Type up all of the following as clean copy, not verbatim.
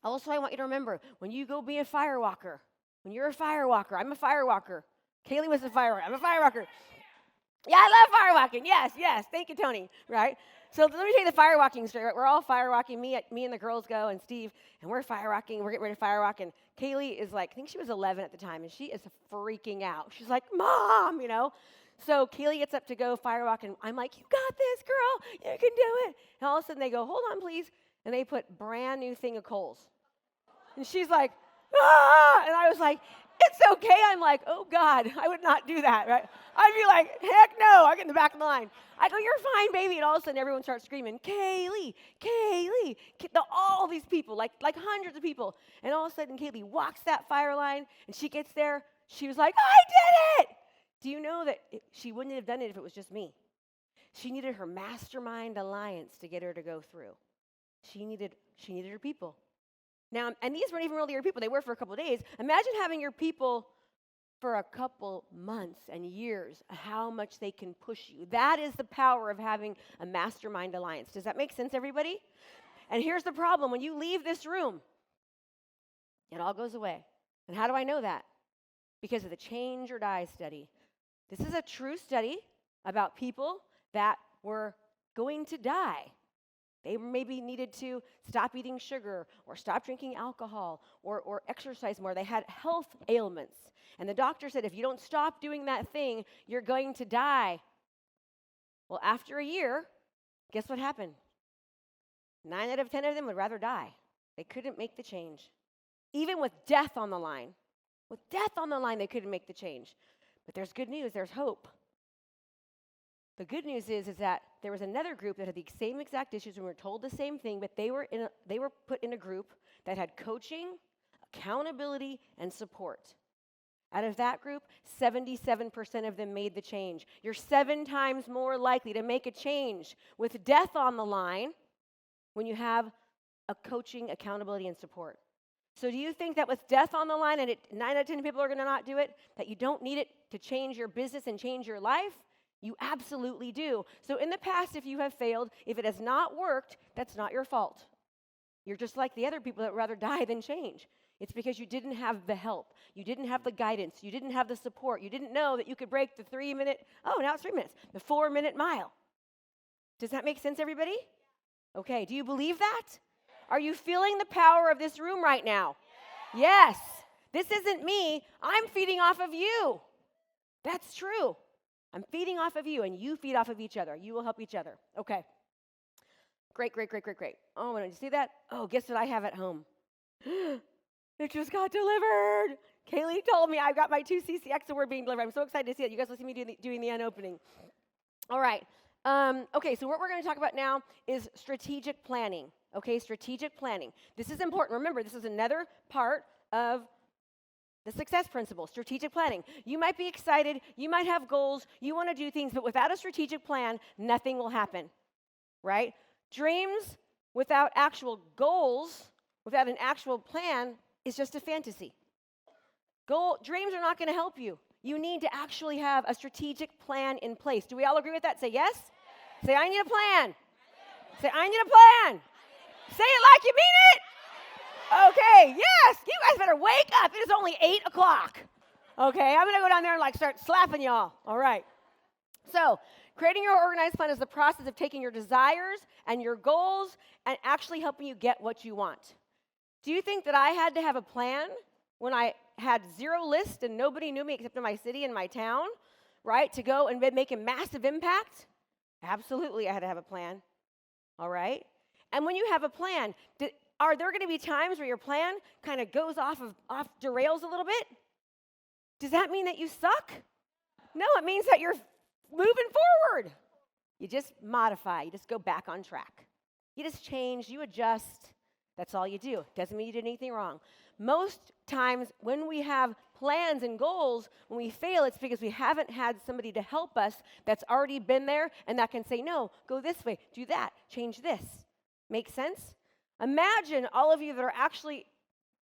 Also, I want you to remember, when you go be a firewalker, when you're a firewalker, I'm a firewalker. Kaylee was a firewalker. I'm a firewalker. Yeah, I love firewalking. Yes. Thank you, Tony. Right? So let me tell you the firewalking story. Right? We're all firewalking. Me and the girls go, and Steve, and we're firewalking. We're getting ready to firewalk, and Kaylee is like, I think she was 11 at the time, and she is freaking out. She's like, Mom, So Kaylee gets up to go firewalk, and I'm like, you got this, girl. You can do it. And all of a sudden they go, hold on, please. And they put brand new thing of coals. And she's like, ah! And I was like, it's okay. I'm like, oh, God, I would not do that, right? I'd be like, heck no. I get in the back of the line. I go, you're fine, baby. And all of a sudden, everyone starts screaming, Kaylee. All these people, like hundreds of people. And all of a sudden, Kaylee walks that fire line, and she gets there. She was like, I did it. Do you know that she wouldn't have done it if it was just me? She needed her mastermind alliance to get her to go through. She needed her people. Now, and these weren't even really your people. They were for a couple of days. Imagine having your people for a couple months and years, how much they can push you. That is the power of having a mastermind alliance. Does that make sense, everybody? And here's the problem. When you leave this room, it all goes away. And how do I know that? Because of the change or die study. This is a true study about people that were going to die. They maybe needed to stop eating sugar or stop drinking alcohol or exercise more. They had health ailments. And the doctor said, if you don't stop doing that thing, you're going to die. Well, after a year, guess what happened? 9 out of 10 of them would rather die. They couldn't make the change. Even with death on the line. With death on the line, they couldn't make the change. But there's good news. There's hope. The good news is that there was another group that had the same exact issues and were told the same thing, but they were put in a group that had coaching, accountability, and support. Out of that group, 77% of them made the change. You're 7 times more likely to make a change with death on the line when you have a coaching, accountability, and support. So do you think that with death on the line and 9 out of 10 people are going to not do it, that you don't need it to change your business and change your life? You absolutely do. So in the past, if you have failed, if it has not worked, that's not your fault. You're just like the other people that would rather die than change. It's because you didn't have the help. You didn't have the guidance. You didn't have the support. You didn't know that you could break the 3-minute, now it's 3 minutes, the 4-minute mile. Does that make sense, everybody? Okay, do you believe that? Are you feeling the power of this room right now? Yes. This isn't me. I'm feeding off of you. That's true. I'm feeding off of you, and you feed off of each other. You will help each other. Okay. Great. Oh, did you see that? Oh, guess what I have at home? It just got delivered. Kaylee told me I got my 2 CCX award being delivered. I'm so excited to see it. You guys will see me doing the unopening. All right. Okay, so what we're going to talk about now is strategic planning. Okay, strategic planning. This is important. Remember, this is another part of the success principle, strategic planning. You might be excited, you might have goals, you want to do things, but without a strategic plan, nothing will happen, right? Dreams without actual goals, without an actual plan, is just a fantasy. Dreams are not going to help you. You need to actually have a strategic plan in place. Do we all agree with that? Say yes. Say, I need a plan. Say, I need a plan. Say it like you mean it. Okay, yes, you guys better wake up. It is only 8 o'clock. Okay, I'm going to go down there and start slapping y'all. All right. So, creating your organized plan is the process of taking your desires and your goals and actually helping you get what you want. Do you think that I had to have a plan when I had 0 list and nobody knew me except in my city and my town, right, to go and make a massive impact? Absolutely, I had to have a plan. All right? And when you have a plan, are there going to be times where your plan kind of goes off derails a little bit? Does that mean that you suck? No, it means that you're moving forward. You just modify. You just go back on track. You just change. You adjust. That's all you do. Doesn't mean you did anything wrong. Most times when we have plans and goals, when we fail, it's because we haven't had somebody to help us that's already been there and that can say, no, go this way, do that, change this. Make sense? Imagine all of you that are actually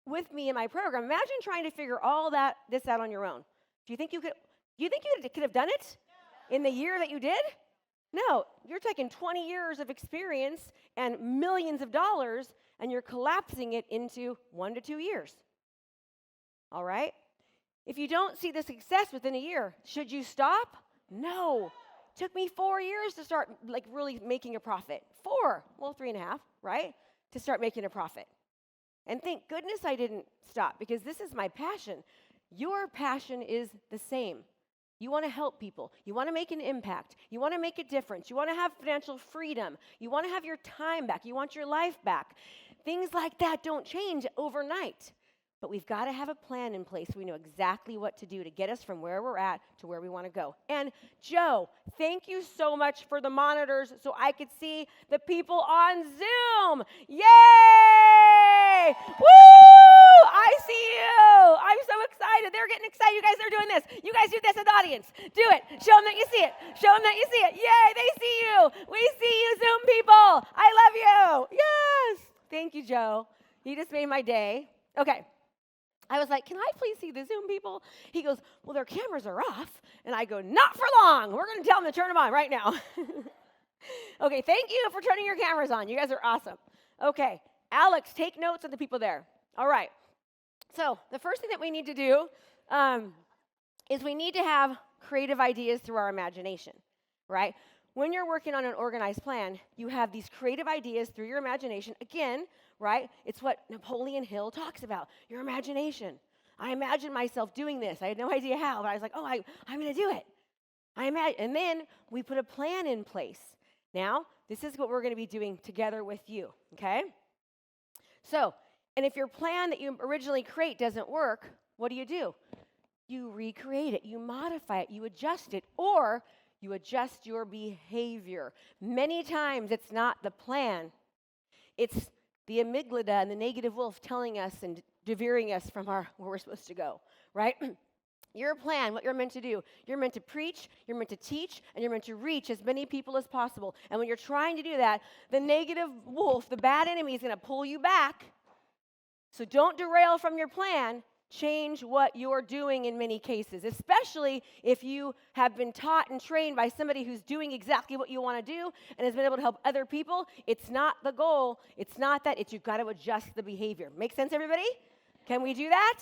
with me in my program, imagine trying to figure all this out on your own. Do you think you could have done it in the year that you did? No, you're taking 20 years of experience and millions of dollars, and you're collapsing it into 1 to 2 years. All right? If you don't see the success within a year, should you stop? No. It took me 4 years to start really making a profit. 4, well, 3.5, right? To start making a profit. And thank goodness I didn't stop, because this is my passion. Your passion is the same. You want to help people. You want to make an impact. You want to make a difference. You want to have financial freedom. You want to have your time back. You want your life back. Things like that don't change overnight. But we've got to have a plan in place. We know exactly what to do to get us from where we're at to where we want to go. And Joe, thank you so much for the monitors so I could see the people on Zoom. Yay! Woo! I see you. I'm so excited. They're getting excited. You guys are doing this. You guys do this in the audience. Do it. Show them that you see it. Show them that you see it. Yay, they see you. We see you, Zoom people. I love you. Yes. Thank you, Joe. You just made my day. Okay. I was like, can I please see the Zoom people? He goes, well, their cameras are off. And I go, not for long. We're going to tell them to turn them on right now. Okay, thank you for turning your cameras on. You guys are awesome. Okay, Alex, take notes of the people there. All right. So the first thing that we need to do is we need to have creative ideas through our imagination, right? When you're working on an organized plan, you have these creative ideas through your imagination. Again, right? It's what Napoleon Hill talks about, your imagination. I imagined myself doing this. I had no idea how, but I was like, I'm going to do it. And then we put a plan in place. Now, this is what we're going to be doing together with you, okay? So, and if your plan that you originally create doesn't work, what do? You recreate it, you modify it, you adjust it, or you adjust your behavior. Many times it's not the plan. It's the amygdala and the negative wolf telling us and veering us from where we're supposed to go, right? Your plan, what you're meant to do, you're meant to preach, you're meant to teach, and you're meant to reach as many people as possible. And when you're trying to do that, the negative wolf, the bad enemy, is going to pull you back. So don't derail from your plan. Change what you're doing in many cases, especially if you have been taught and trained by somebody who's doing exactly what you want to do and has been able to help other people. It's not the goal. It's not that. It's you've got to adjust the behavior. Make sense, everybody? Can we do that?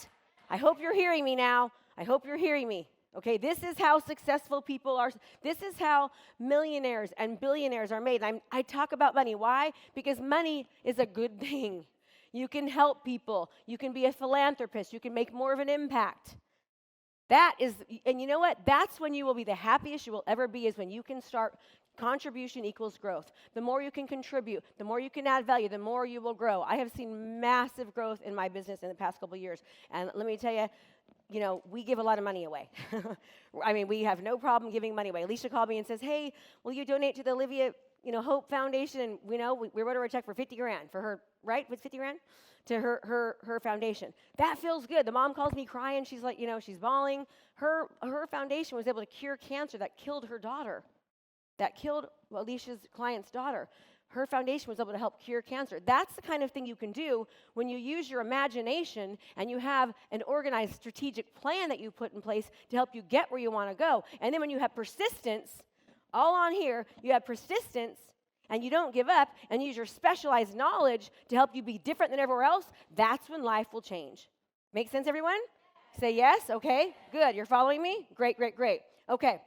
I hope you're hearing me now. I hope you're hearing me. Okay, this is how successful people are. This is how millionaires and billionaires are made. I talk about money. Why? Because money is a good thing. You can help people. You can be a philanthropist. You can make more of an impact. That is, and you know what? That's when you will be the happiest you will ever be, is when you can start contribution equals growth. The more you can contribute, the more you can add value, the more you will grow. I have seen massive growth in my business in the past couple of years. And let me tell you, we give a lot of money away. I mean, we have no problem giving money away. Alicia called me and says, hey, will you donate to the Olivia Hope Foundation? And we wrote her a check for $50,000 for her, right? What's $50,000 to her foundation? That feels good. The mom calls me crying. She's like, she's bawling. Her foundation was able to cure cancer that killed her daughter. That killed Alicia's client's daughter. Her foundation was able to help cure cancer. That's the kind of thing you can do when you use your imagination and you have an organized strategic plan that you put in place to help you get where you want to go. And then when you have persistence, all on here, you have persistence, and you don't give up, and use your specialized knowledge to help you be different than everywhere else, that's when life will change. Make sense, everyone? Say yes? Okay, good. You're following me? Great, great, great. Okay,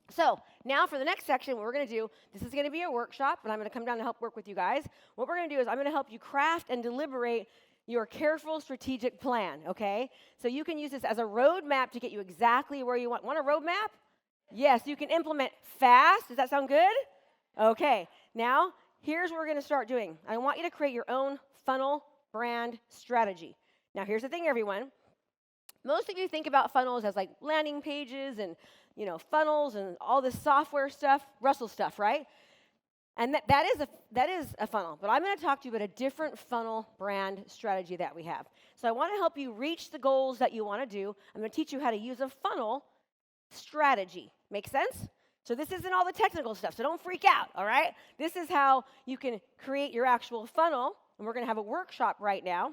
so now for the next section, what we're going to do, this is going to be a workshop, and I'm going to come down to help work with you guys. What we're going to do is I'm going to help you craft and deliberate your careful strategic plan, okay? So you can use this as a roadmap to get you exactly where you want. Want a roadmap? Yes, you can implement fast. Does that sound good? Okay, now here's what we're going to start doing. I want you to create your own funnel brand strategy. Now here's the thing, everyone. Most of you think about funnels as like landing pages and, funnels and all this software stuff, Russell stuff, right? And that is a funnel. But I'm going to talk to you about a different funnel brand strategy that we have. So I want to help you reach the goals that you want to do. I'm going to teach you how to use a funnel strategy. Make sense? So this isn't all the technical stuff, so don't freak out, all right? This is how you can create your actual funnel, and we're going to have a workshop right now,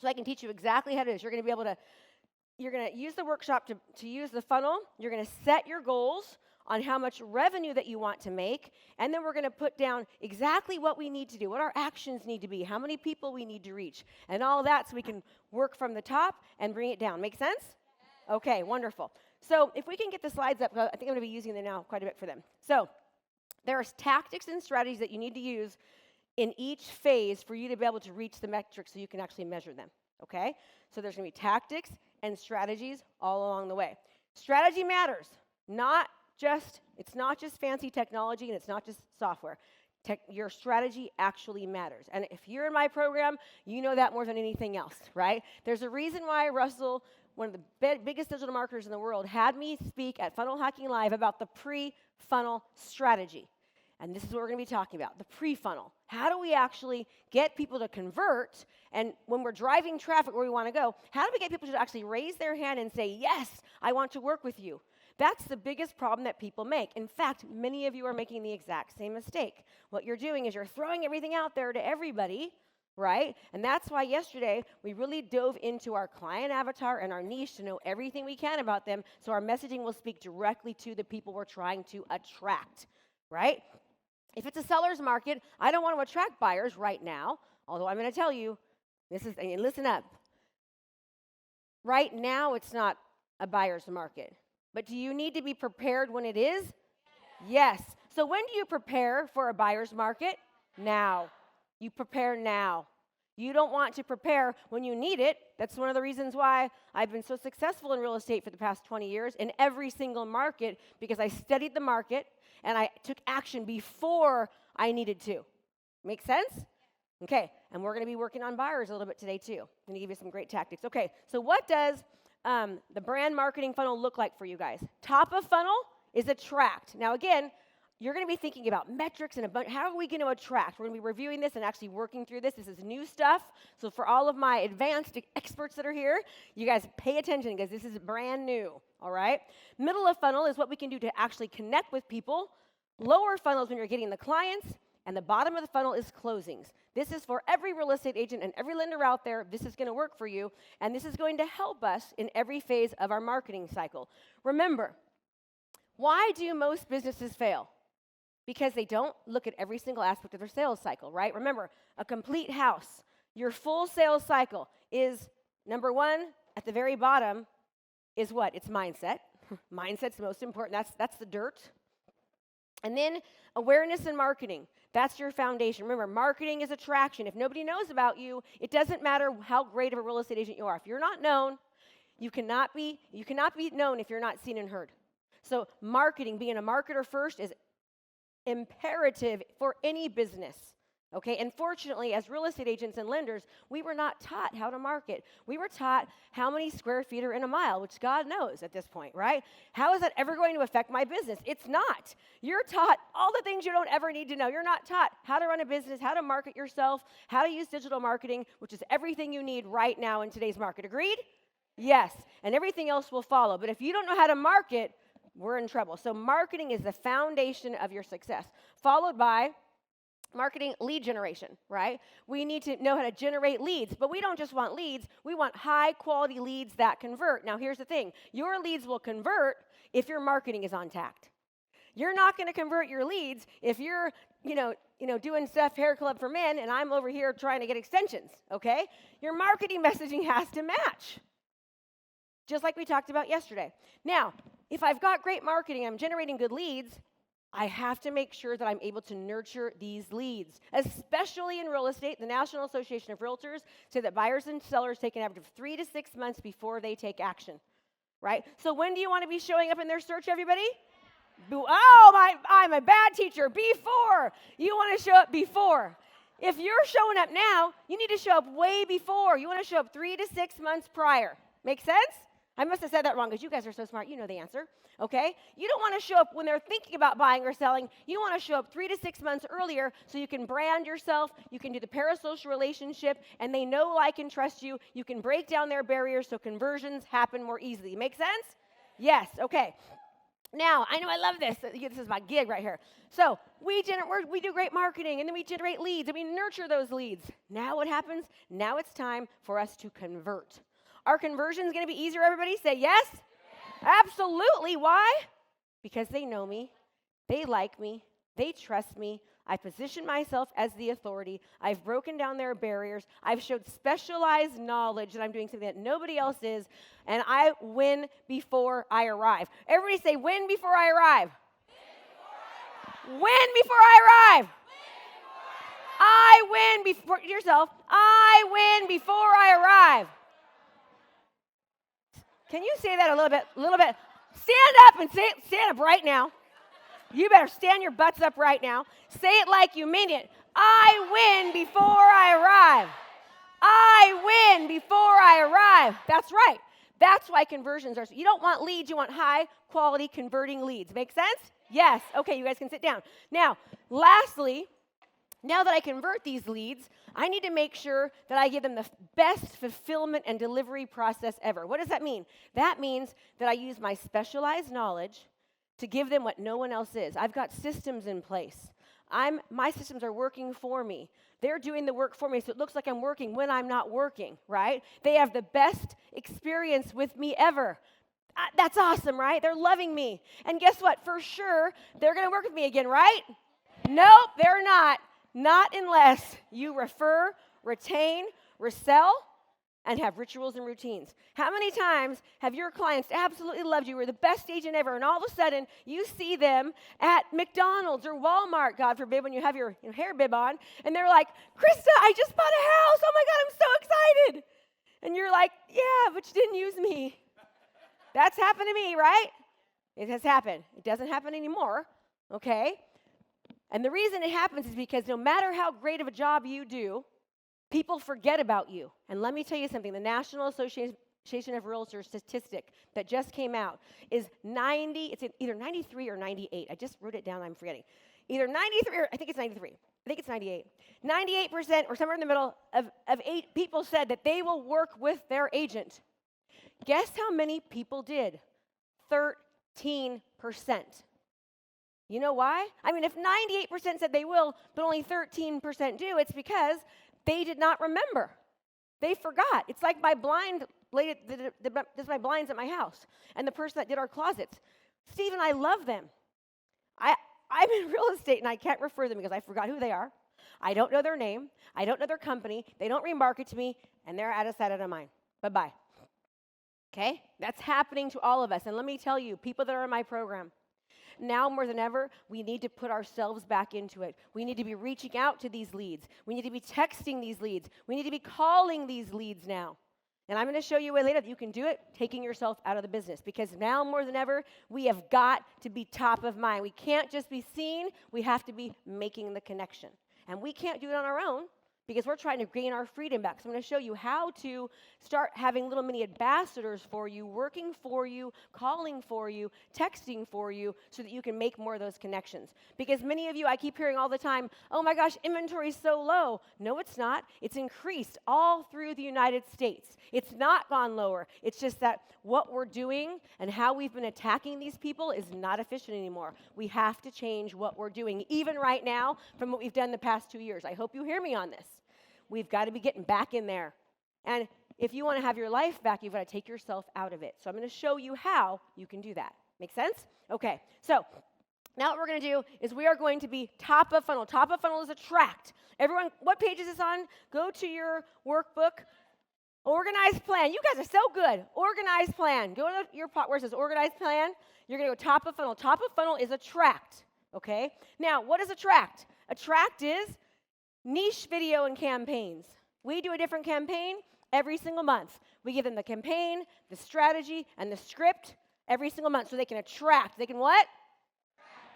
so I can teach you exactly how to do this. You're going to use the workshop to use the funnel. You're going to set your goals on how much revenue that you want to make, and then we're going to put down exactly what we need to do, what our actions need to be, how many people we need to reach, and all that so we can work from the top and bring it down. Make sense? Okay, wonderful. So if we can get the slides up, I think I'm going to be using them now quite a bit for them. So there's tactics and strategies that you need to use in each phase for you to be able to reach the metrics so you can actually measure them, okay? So there's going to be tactics and strategies all along the way. Strategy matters. It's not just fancy technology, and it's not just software. Your strategy actually matters. And if you're in my program, you know that more than anything else, right? There's a reason why Russell, one of the biggest digital marketers in the world, had me speak at Funnel Hacking Live about the pre-funnel strategy. And this is what we're going to be talking about, the pre-funnel. How do we actually get people to convert? And when we're driving traffic where we want to go, how do we get people to actually raise their hand and say, yes, I want to work with you? That's the biggest problem that people make. In fact, many of you are making the exact same mistake. What you're doing is you're throwing everything out there to everybody, right? And that's why yesterday we really dove into our client avatar and our niche to know everything we can about them so our messaging will speak directly to the people we're trying to attract, right? If it's a seller's market, I don't want to attract buyers right now, although I'm going to tell you, and listen up. Right now, it's not a buyer's market. But do you need to be prepared when it is? Yes. So when do you prepare for a buyer's market? Now. You prepare now. You don't want to prepare when you need it. That's one of the reasons why I've been so successful in real estate for the past 20 years in every single market, because I studied the market and I took action before I needed to. Make sense? Okay, and we're going to be working on buyers a little bit today too. I'm going to give you some great tactics. Okay, so what does the brand marketing funnel look like for you guys? Top of funnel is attract. Now again, you're going to be thinking about metrics and how are we going to attract? We're going to be reviewing this and actually working through this. This is new stuff. So for all of my advanced experts that are here, you guys pay attention because this is brand new, all right? Middle of funnel is what we can do to actually connect with people. Lower funnel is when you're getting the clients. And the bottom of the funnel is closings. This is for every real estate agent and every lender out there. This is going to work for you. And this is going to help us in every phase of our marketing cycle. Remember, why do most businesses fail? Because they don't look at every single aspect of their sales cycle, right? Remember, a complete house, your full sales cycle is, number one, at the very bottom, is what? It's mindset. Mindset's the most important. That's the dirt. And then awareness and marketing. That's your foundation. Remember, marketing is attraction. If nobody knows about you, it doesn't matter how great of a real estate agent you are. If you're not known, you cannot be known if you're not seen and heard. So marketing, being a marketer first, is imperative for any business. Okay, and fortunately, as real estate agents and lenders, we were not taught how to market. We were taught how many square feet are in a mile, which God knows at this point, right? How is that ever going to affect my business? It's not. You're taught all the things you don't ever need to know. You're not taught how to run a business, how to market yourself, how to use digital marketing, which is everything you need right now in today's market. Agreed? Yes, and everything else will follow. But if you don't know how to market, we're in trouble. So marketing is the foundation of your success, followed by marketing lead generation, right? We need to know how to generate leads, but we don't just want leads. We want high quality leads that convert. Now, here's the thing. Your leads will convert if your marketing is on tact. You're not going to convert your leads if you're, doing stuff hair club for men and I'm over here trying to get extensions, okay? Your marketing messaging has to match, just like we talked about yesterday. Now, if I've got great marketing, I'm generating good leads, I have to make sure that I'm able to nurture these leads, especially in real estate. The National Association of Realtors say that buyers and sellers take an average of 3 to 6 months before they take action, right? So when do you want to be showing up in their search, everybody? I'm a bad teacher. Before. You want to show up before. If you're showing up now, you need to show up way before. You want to show up 3 to 6 months prior. Make sense? I must have said that wrong because you guys are so smart. You know the answer, okay? You don't want to show up when they're thinking about buying or selling. You want to show up 3 to 6 months earlier so you can brand yourself, you can do the parasocial relationship, and they know, like, and trust you. You can break down their barriers so conversions happen more easily. Make sense? Yes, okay. Now, I know I love this. This is my gig right here. So we do great marketing, and then we generate leads, and we nurture those leads. Now what happens? Now it's time for us to convert. Our conversion is going to be easier, everybody? Say yes? Absolutely. Why? because they know me, they like me, they trust me. I position myself as the authority. I've broken down their barriers. I've showed specialized knowledge that I'm doing something that nobody else is, and I win before I arrive. Everybody say, win before I arrive. Win before I arrive. I win before yourself. I win before I arrive. Can you say that a little bit? Stand up and stand up right now. You better stand your butts up right now. Say it like you mean it. I win before I arrive. I win before I arrive. That's right. That's why conversions are. You don't want leads. You want high quality converting leads. Make sense? Yes. Okay, you guys can sit down. Now, lastly, now that I convert these leads, I need to make sure that I give them the best fulfillment and delivery process ever. What does that mean? That means that I use my specialized knowledge to give them what no one else is. I've got systems in place. My systems are working for me. They're doing the work for me, so it looks like I'm working when I'm not working, right? They have the best experience with me ever. That's awesome, right? They're loving me. And guess what? For sure, they're going to work with me again, right? Nope, they're not. Not unless you refer, retain, resell, and have rituals and routines. How many times have your clients absolutely loved you, were the best agent ever, and all of a sudden you see them at McDonald's or Walmart, God forbid, when you have your hair bib on, and they're like, Krista, I just bought a house. Oh my God, I'm so excited. And you're like, yeah, but you didn't use me. That's happened to me, right? It has happened. It doesn't happen anymore, okay? And the reason it happens is because no matter how great of a job you do, people forget about you. And let me tell you something. The National Association of Realtors statistic that just came out is it's either 93 or 98. I just wrote it down. I'm forgetting. Either 93 or I think it's 93. I think it's 98. 98% or somewhere in the middle of 8 people said that they will work with their agent. Guess how many people did? 13%. You know why? I mean, if 98% said they will, but only 13% do, it's because they did not remember. They forgot. It's like my blind lady that does my blinds at my house, and the person that did our closets. Steve and I love them. I'm in real estate, and I can't refer them because I forgot who they are. I don't know their name. I don't know their company. They don't remarket to me, and they're out of sight, out of mind. Bye-bye. Okay? That's happening to all of us. And let me tell you, people that are in my program, now more than ever, we need to put ourselves back into it. We need to be reaching out to these leads. We need to be texting these leads. We need to be calling these leads now. And I'm going to show you a way later that you can do it, taking yourself out of the business. Because now more than ever, we have got to be top of mind. We can't just be seen. We have to be making the connection. And we can't do it on our own, because we're trying to gain our freedom back. So I'm going to show you how to start having little mini ambassadors for you, working for you, calling for you, texting for you, so that you can make more of those connections. Because many of you, I keep hearing all the time, oh my gosh, inventory is so low. No, it's not. It's increased all through the United States. It's not gone lower. It's just that what we're doing and how we've been attacking these people is not efficient anymore. We have to change what we're doing, even right now, from what we've done the past 2 years. I hope you hear me on this. We've got to be getting back in there. And if you want to have your life back, you've got to take yourself out of it. So I'm going to show you how you can do that. Make sense? Okay. So now what we're going to do is we are going to be top of funnel. Top of funnel is attract. Everyone, what page is this on? Go to your workbook. Organized plan. You guys are so good. Organized plan. Go to your part where it says organized plan. You're going to go top of funnel. Top of funnel is attract. Okay? Now, what is attract? Attract is niche video and campaigns. We do a different campaign every single month. We give them the campaign, the strategy, and the script every single month so they can attract. They can what?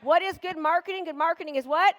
What is good marketing? Good marketing is what?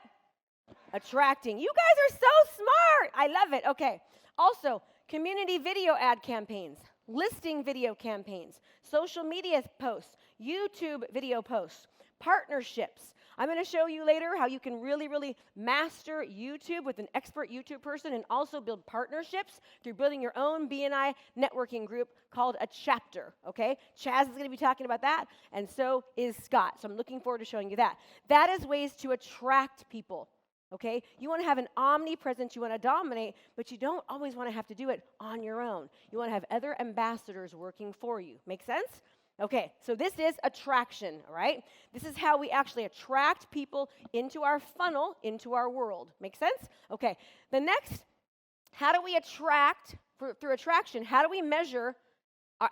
Attracting. You guys are so smart. I love it. Okay. Also, community video ad campaigns, listing video campaigns, social media posts, YouTube video posts, partnerships. I'm going to show you later how you can really, really master YouTube with an expert YouTube person and also build partnerships through building your own BNI networking group called a chapter, okay? Chaz is going to be talking about that, and so is Scott. So I'm looking forward to showing you that. That is ways to attract people, okay? You want to have an omnipresence, you want to dominate, but you don't always want to have to do it on your own. You want to have other ambassadors working for you. Make sense? Okay, so this is attraction, all right? This is how we actually attract people into our funnel, into our world. Make sense? Okay, the next, how do we attract, through attraction, how do we measure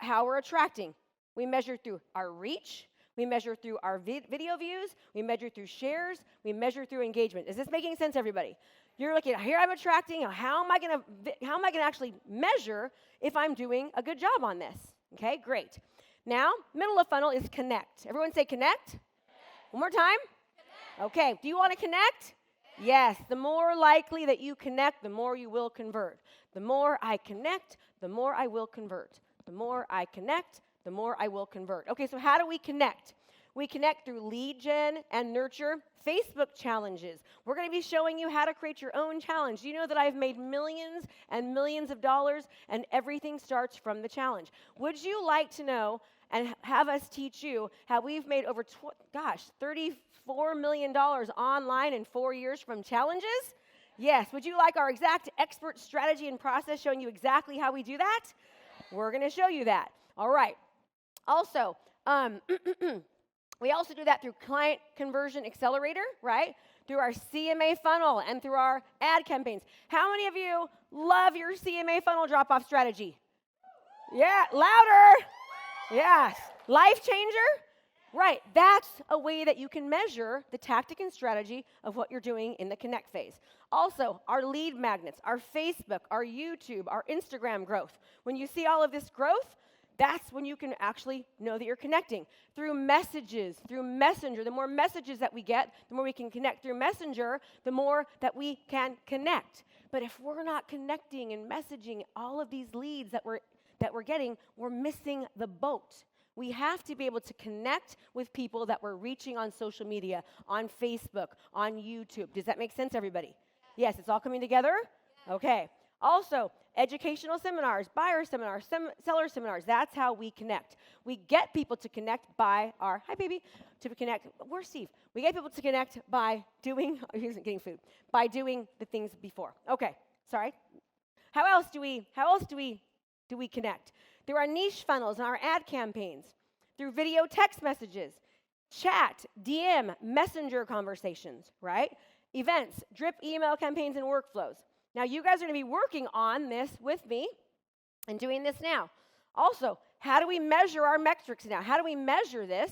how we're attracting? We measure through our reach, we measure through our video views, we measure through shares, we measure through engagement. Is this making sense, everybody? You're looking at, here I'm attracting, how am I gonna actually measure if I'm doing a good job on this? Okay, great. Now, middle of funnel is connect. Everyone say connect. One more time. Connect. Okay, do you want to connect? Yes, the more likely that you connect, the more you will convert. The more I connect, the more I will convert. The more I connect, the more I will convert. Okay, so how do we connect? We connect through lead gen and nurture Facebook challenges. We're going to be showing you how to create your own challenge. You know that I've made millions and millions of dollars, and everything starts from the challenge. Would you like to know and have us teach you how we've made over, $34 million online in 4 years from challenges? Yes. Would you like our exact expert strategy and process showing you exactly how we do that? We're going to show you that. All right. Also, we also do that through Client Conversion Accelerator, right? Through our CMA funnel and through our ad campaigns. How many of you love your CMA funnel drop-off strategy? Yeah, louder. Yes. Life changer? Right. That's a way that you can measure the tactic and strategy of what you're doing in the connect phase. Also, our lead magnets, our Facebook, our YouTube, our Instagram growth. When you see all of this growth, that's when you can actually know that you're connecting. Through messages, through Messenger. The more messages that we get, the more we can connect through Messenger, the more that we can connect. But if we're not connecting and messaging all of these leads that we're getting, we're missing the boat. We have to be able to connect with people that we're reaching on social media, on Facebook, on YouTube. Does that make sense, everybody? Yes, it's all coming together? Okay. Also, educational seminars, buyer seminars, seller seminars. That's how we connect. We get people to connect by our, hi baby, to connect. Where's Steve? We get people to connect by doing, he isn't getting food, by doing the things before. Okay, sorry. How else do we connect? Through our niche funnels and our ad campaigns, through video text messages, chat, DM, messenger conversations, right? Events, drip email campaigns and workflows. Now, you guys are going to be working on this with me and doing this now. Also, how do we measure our metrics now? How do we measure this?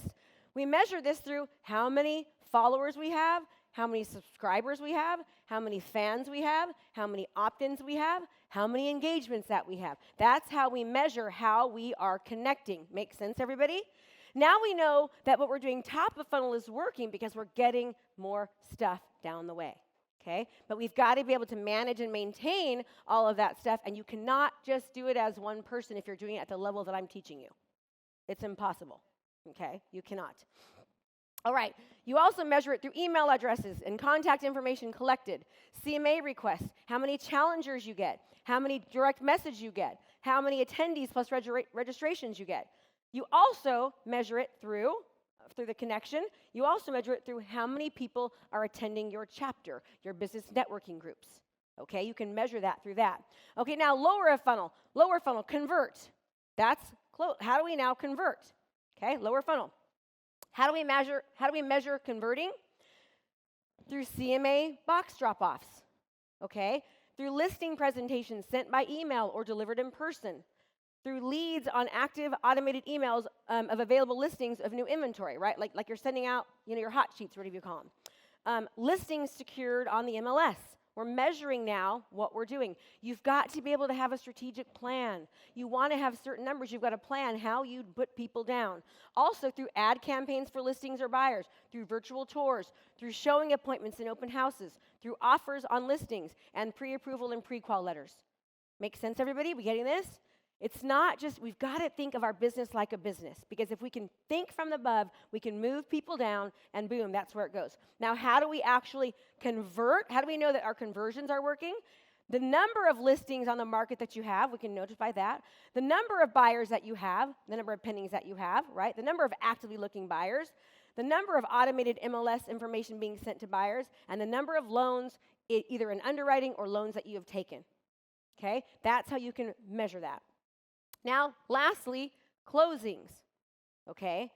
We measure this through how many followers we have, how many subscribers we have, how many fans we have, how many opt-ins we have, how many engagements that we have. That's how we measure how we are connecting. Make sense, everybody? Now we know that what we're doing top of funnel is working because we're getting more stuff down the way. Okay? But we've got to be able to manage and maintain all of that stuff, and you cannot just do it as one person if you're doing it at the level that I'm teaching you. It's impossible. Okay? You cannot. All right. You also measure it through email addresses and contact information collected, CMA requests, how many challengers you get, how many direct message you get, how many attendees plus registrations you get. You also measure it through the connection. You also measure it through how many people are attending your chapter, your business networking groups. Okay, you can measure that through that. Okay, now lower funnel, convert. That's close. How do we now convert? Okay, lower funnel. How do we measure converting? Through CMA box drop-offs. Okay, through listing presentations sent by email or delivered in person. Through leads on active automated emails of available listings of new inventory, right? Like you're sending out, your hot sheets, whatever you call them. Listings secured on the MLS. We're measuring now what we're doing. You've got to be able to have a strategic plan. You want to have certain numbers. You've got to plan how you put people down. Also through ad campaigns for listings or buyers, through virtual tours, through showing appointments and open houses, through offers on listings, and pre-approval and pre-qual letters. Make sense, everybody? We getting this? It's not just, we've got to think of our business like a business, because if we can think from above, we can move people down, and boom, that's where it goes. Now, how do we actually convert? How do we know that our conversions are working? The number of listings on the market that you have, we can notify that. The number of buyers that you have, the number of pendings that you have, right? The number of actively looking buyers, the number of automated MLS information being sent to buyers, and the number of loans, either in underwriting or loans that you have taken. Okay? That's how you can measure that. Now, lastly, closings. okay?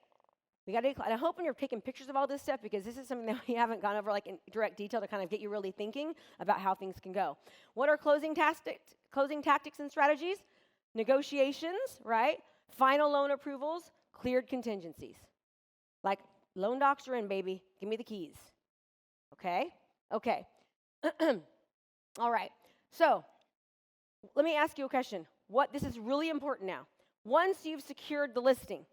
We got to, and I hope when you're taking pictures of all this stuff, because this is something that we haven't gone over like in direct detail to kind of get you really thinking about how things can go. What are closing tactics and strategies? Negotiations, right? Final loan approvals, cleared contingencies. Like, loan docs are in, baby. Give me the keys. Okay? Okay. All right. So, let me ask you a question. This is really important now. Once you've secured the listing,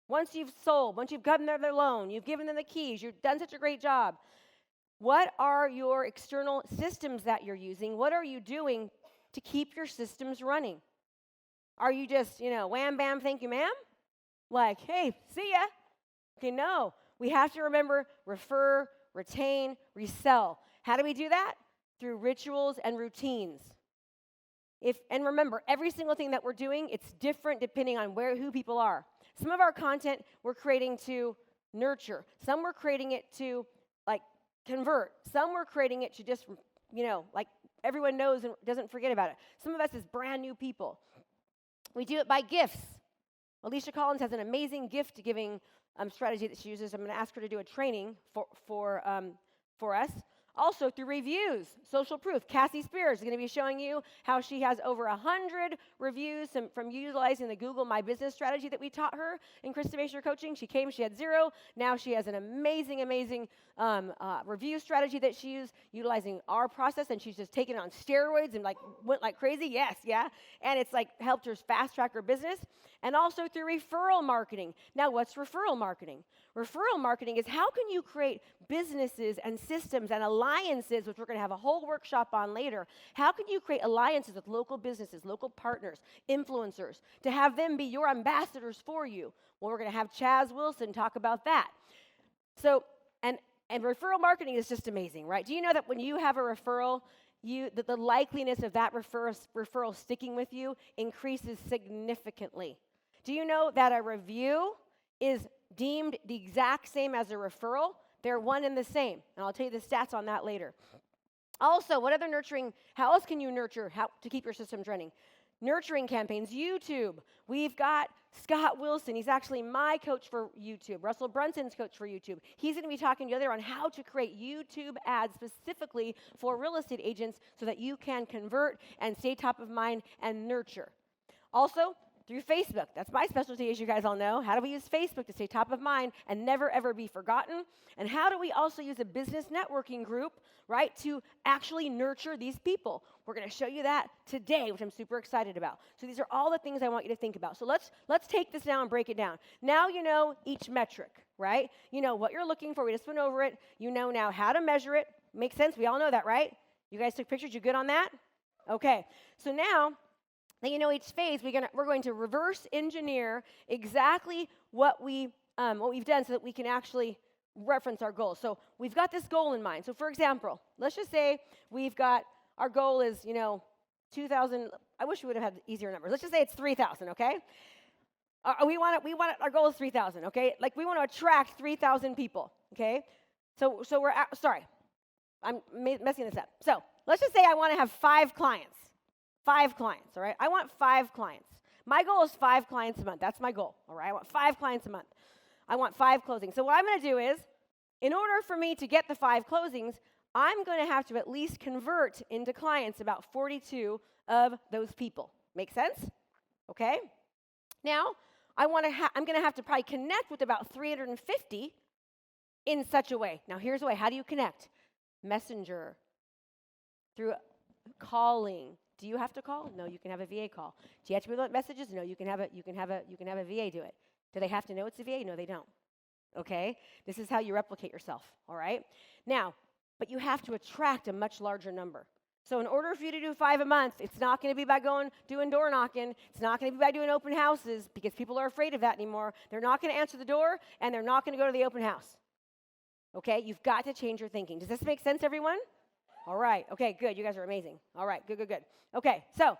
once you've sold, once you've gotten their loan, you've given them the keys, you've done such a great job, what are your external systems that you're using? What are you doing to keep your systems running? Are you just, wham, bam, thank you, ma'am? Like, hey, see ya. Okay, no. We have to remember refer, retain, resell. How do we do that? Through rituals and routines. And remember, every single thing that we're doing, it's different depending on who people are. Some of our content we're creating to nurture. Some we're creating it to, convert. Some we're creating it to just, everyone knows and doesn't forget about it. Some of us is brand new people. We do it by gifts. Alicia Collins has an amazing gift-giving strategy that she uses. I'm going to ask her to do a training for us. Also, through reviews, social proof. Cassie Spears is going to be showing you how she has over 100 reviews from utilizing the Google My Business strategy that we taught her in Krista Mashore Coaching. She had 0. Now she has an amazing review strategy that she used utilizing our process, and she's just taken it on steroids and went like crazy. Yes, yeah. And it's helped her fast track her business. And also through referral marketing. Now, what's referral marketing? Referral marketing is how can you create businesses and systems and alliances, which we're going to have a whole workshop on later. How can you create alliances with local businesses, local partners, influencers, to have them be your ambassadors for you? Well, we're going to have Chaz Wilson talk about that. So, and referral marketing is just amazing, right? Do you know that when you have a referral, that the likeliness of that referral sticking with you increases significantly? Do you know that a review is deemed the exact same as a referral? They're one and the same. And I'll tell you the stats on that later. Also, how else can you nurture to keep your systems running? Nurturing campaigns, YouTube. We've got Scott Wilson. He's actually my coach for YouTube. Russell Brunson's coach for YouTube. He's going to be talking together on how to create YouTube ads specifically for real estate agents so that you can convert and stay top of mind and nurture. Also, through Facebook. That's my specialty, as you guys all know. How do we use Facebook to stay top of mind and never, ever be forgotten? And how do we also use a business networking group, right, to actually nurture these people? We're going to show you that today, which I'm super excited about. So these are all the things I want you to think about. So let's take this now and break it down. Now you know each metric, right? You know what you're looking for. We just went over it. You know now how to measure it. Makes sense? We all know that, right? You guys took pictures. You good on that? Okay. So now that you know each phase, we're going to reverse engineer exactly what we've done so that we can actually reference our goals. So we've got this goal in mind. So for example, let's just say our goal is, 2,000. I wish we would have had easier numbers. Let's just say it's 3,000, okay? Our goal is 3,000, okay? We want to attract 3,000 people, okay? So I'm messing this up. So let's just say I want to have 5 clients. 5 clients, all right? I want 5 clients. My goal is 5 clients a month. That's my goal, all right? I want 5 clients a month. I want 5 closings. So what I'm going to do is, in order for me to get the 5 closings, I'm going to have to at least convert into clients about 42 of those people. Make sense? Okay? Now, I'm going to have to probably connect with about 350 in such a way. Now, here's the way. How do you connect? Messenger, through calling. Do you have to call? No, you can have a VA call. Do you have to be messages? No, you can have a VA do it. Do they have to know it's a VA? No, they don't. Okay? This is how you replicate yourself, all right? Now, but you have to attract a much larger number. So in order for you to do 5 a month, it's not going to be by doing door knocking. It's not going to be by doing open houses because people are afraid of that anymore. They're not going to answer the door, and they're not going to go to the open house. Okay? You've got to change your thinking. Does this make sense, everyone? All right. Okay, good. You guys are amazing. All right, good. Okay, so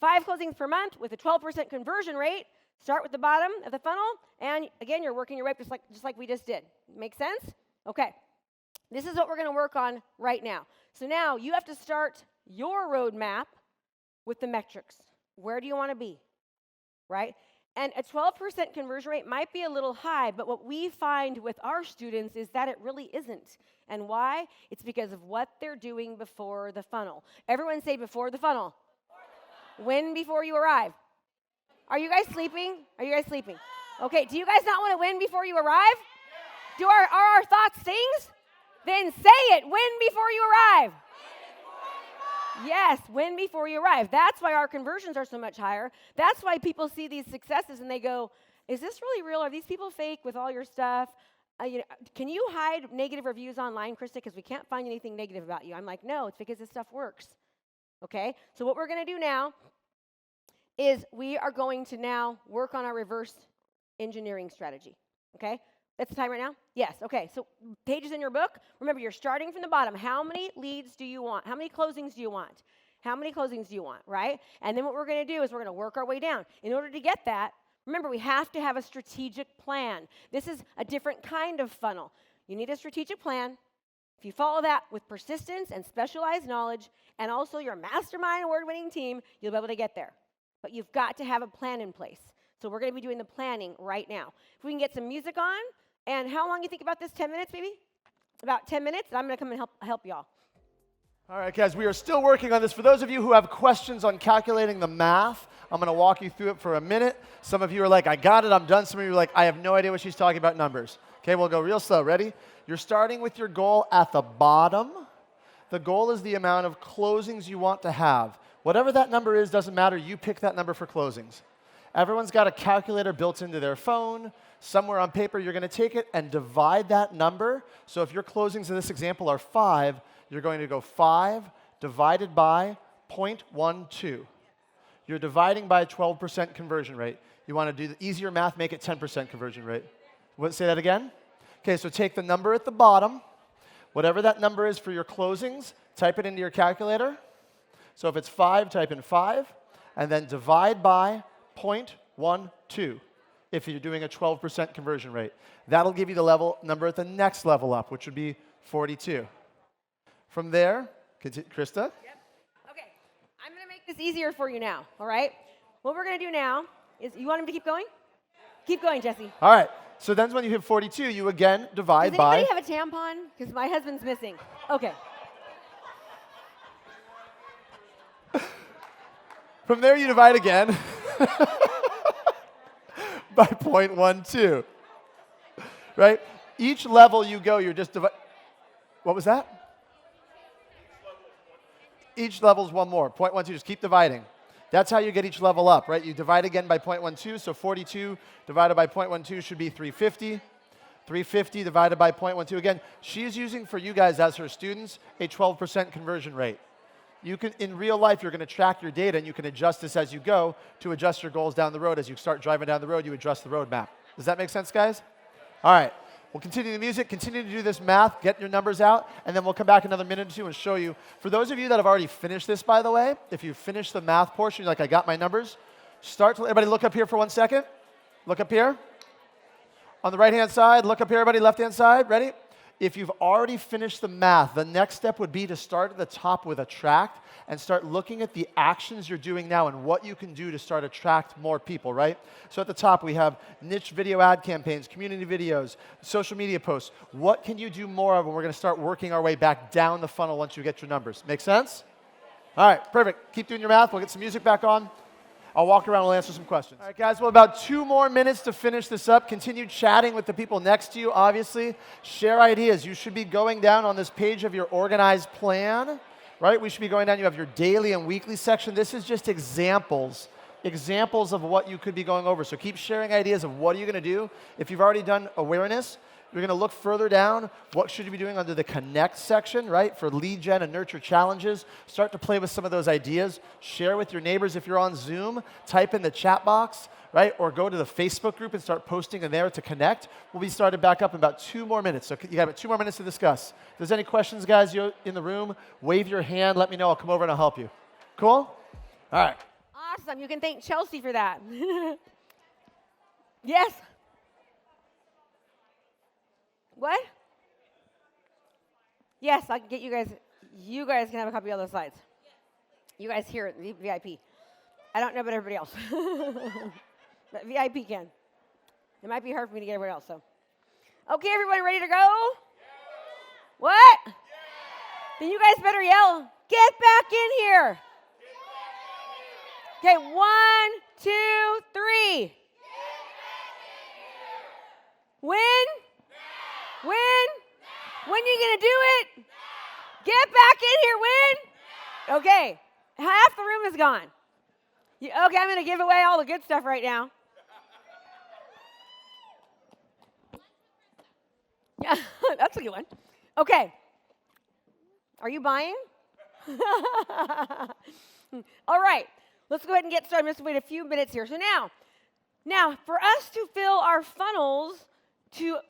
5 closings per month with a 12% conversion rate. Start with the bottom of the funnel, and again, you're working your way up just like we just did. Make sense? Okay. This is what we're going to work on right now. So now you have to start your roadmap with the metrics. Where do you want to be? Right? And a 12% conversion rate might be a little high, but what we find with our students is that it really isn't. And why? It's because of what they're doing before the funnel. Everyone say before the funnel. Win before you arrive. Are you guys sleeping? Are you guys sleeping? Okay, do you guys not want to win before you arrive? Are our thoughts things? Then say it, win before you arrive. Yes, win before you arrive. That's why our conversions are so much higher. That's why people see these successes and they go, is this really real? Are these people fake with all your stuff? Can you hide negative reviews online, Krista, because we can't find anything negative about you? I'm like, no, it's because this stuff works. Okay, so what we're going to do now is we are going to now work on our reverse engineering strategy. Okay, that's the time right now? Yes, okay, so pages in your book. Remember, you're starting from the bottom. How many leads do you want? How many closings do you want? How many closings do you want, right? And then what we're going to do is we're going to work our way down. In order to get that, remember, we have to have a strategic plan. This is a different kind of funnel. You need a strategic plan. If you follow that with persistence and specialized knowledge and also your mastermind award-winning team, you'll be able to get there. But you've got to have a plan in place. So we're going to be doing the planning right now. If we can get some music on, and how long do you think about this? 10 minutes, maybe? About 10 minutes, and I'm going to come and help y'all. All right, guys, we are still working on this. For those of you who have questions on calculating the math, I'm going to walk you through it for a minute. Some of you are like, I got it, I'm done. Some of you are like, I have no idea what she's talking about numbers. Okay, we'll go real slow. Ready? You're starting with your goal at the bottom. The goal is the amount of closings you want to have. Whatever that number is, doesn't matter. You pick that number for closings. Everyone's got a calculator built into their phone. Somewhere on paper, you're going to take it and divide that number. So if your closings in this example are 5, you're going to go 5 divided by 0.12. You're dividing by a 12% conversion rate. You want to do the easier math, make it 10% conversion rate. Say that again? Okay, so take the number at the bottom. Whatever that number is for your closings, type it into your calculator. So if it's 5, type in 5, and then divide by 0.12 if you're doing a 12% conversion rate. That'll give you the number at the next level up, which would be 42. From there, Krista? Yep. Okay, I'm going to make this easier for you now, all right? What we're going to do now is, you want him to keep going? Keep going, Jesse. All right, so then when you hit 42, you again divide by... Does anybody have a tampon? Because my husband's missing. Okay. From there, you divide again by 0.12, right? Each level you go, you're just dividing. What was that? Each level is one more, 0.12, just keep dividing. That's how you get each level up, right? You divide again by 0.12, so 42 divided by 0.12 should be 350. 350 divided by 0.12. Again, she's using for you guys as her students a 12% conversion rate. You can, in real life, you're going to track your data, and you can adjust this as you go to adjust your goals down the road. As you start driving down the road, you adjust the roadmap. Does that make sense, guys? All right. We'll continue the music, continue to do this math, get your numbers out, and then we'll come back another minute or two and show you. For those of you that have already finished this, by the way, if you finish the math portion, you're like, I got my numbers, everybody look up here for 1 second. Look up here. On the right-hand side, look up here, everybody, left-hand side. Ready? If you've already finished the math, the next step would be to start at the top with attract and start looking at the actions you're doing now and what you can do to start attract more people, right? So at the top, we have niche video ad campaigns, community videos, social media posts. What can you do more of? And we're going to start working our way back down the funnel once you get your numbers. Make sense? All right, perfect. Keep doing your math. We'll get some music back on. I'll walk around and we'll answer some questions. All right, guys, well, about 2 more minutes to finish this up. Continue chatting with the people next to you, obviously. Share ideas. You should be going down on this page of your organized plan, right? We should be going down. You have your daily and weekly section. This is just examples of what you could be going over. So keep sharing ideas of what are you going to do. If you've already done awareness, you're going to look further down. What should you be doing under the connect section, right? For lead gen and nurture challenges. Start to play with some of those ideas. Share with your neighbors if you're on Zoom. Type in the chat box, right? Or go to the Facebook group and start posting in there to connect. We'll be started back up in about 2 more minutes. So you got about 2 more minutes to discuss. If there's any questions, guys, you're in the room, wave your hand. Let me know. I'll come over and I'll help you. Cool? All right. Awesome. You can thank Chelsea for that. Yes. What? Yes, I can get you guys. You guys can have a copy of those slides. You guys here at the VIP. I don't know about everybody else. but VIP can. It might be hard for me to get everyone else, so. Okay, everyone ready to go? What? Then you guys better yell, get back in here. Okay, 1, 2, 3. When? When? When you gonna do it? Get back in here, when? Okay, half the room is gone. Okay, I'm gonna give away all the good stuff right now. Yeah, that's a good one. Okay. Are you buying? All right. Let's go ahead and get started. I'm just wait a few minutes here. So now, for us to fill our funnels,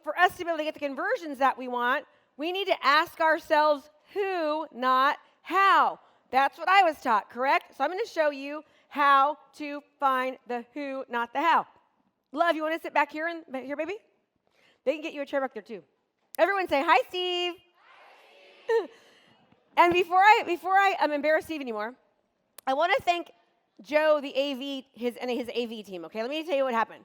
for us to be able to get the conversions that we want, we need to ask ourselves who, not how. That's what I was taught, correct? So I'm going to show you how to find the who, not the how. Love, you want to sit back here, here, baby? They can get you a chair back there, too. Everyone say, hi, Steve. Hi, Steve. And before I embarrass Steve anymore, I want to thank Joe, the AV, his AV team, okay? Let me tell you what happened.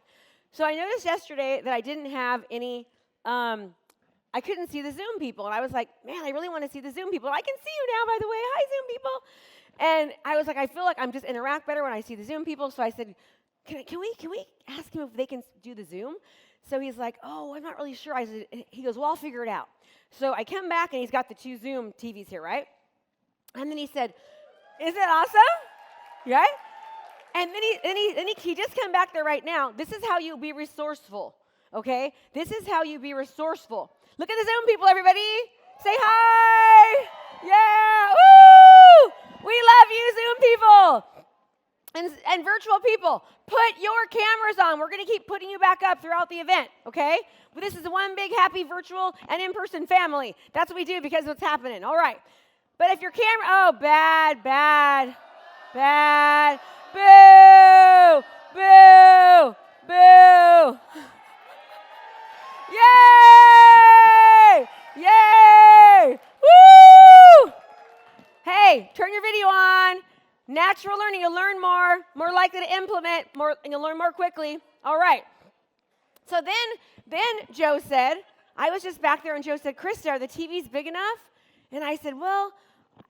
So I noticed yesterday that I didn't have any, I couldn't see the Zoom people. And I was like, man, I really want to see the Zoom people. I can see you now, by the way. Hi, Zoom people. And I was like, I feel like I'm just interact better when I see the Zoom people. So I said, can we ask him if they can do the Zoom? So he's like, oh, I'm not really sure. He goes, well, I'll figure it out. So I come back, and he's got the 2 Zoom TVs here, right? And then he said, isn't it awesome? Right? And then he just came back there right now. This is how you be resourceful, okay? This is how you be resourceful. Look at the Zoom people, everybody. Say hi. Yeah. Woo! We love you, Zoom people. And virtual people, put your cameras on. We're going to keep putting you back up throughout the event, okay? But this is one big, happy virtual and in-person family. That's what we do because of what's happening. All right. But if your camera, oh, bad. Boo! Boo! Boo! Yay! Yay! Woo! Hey, turn your video on. Natural learning, you'll learn more likely to implement, and you'll learn more quickly. All right. So then Joe said, I was just back there, and Joe said, Krista, are the TVs big enough? And I said, well,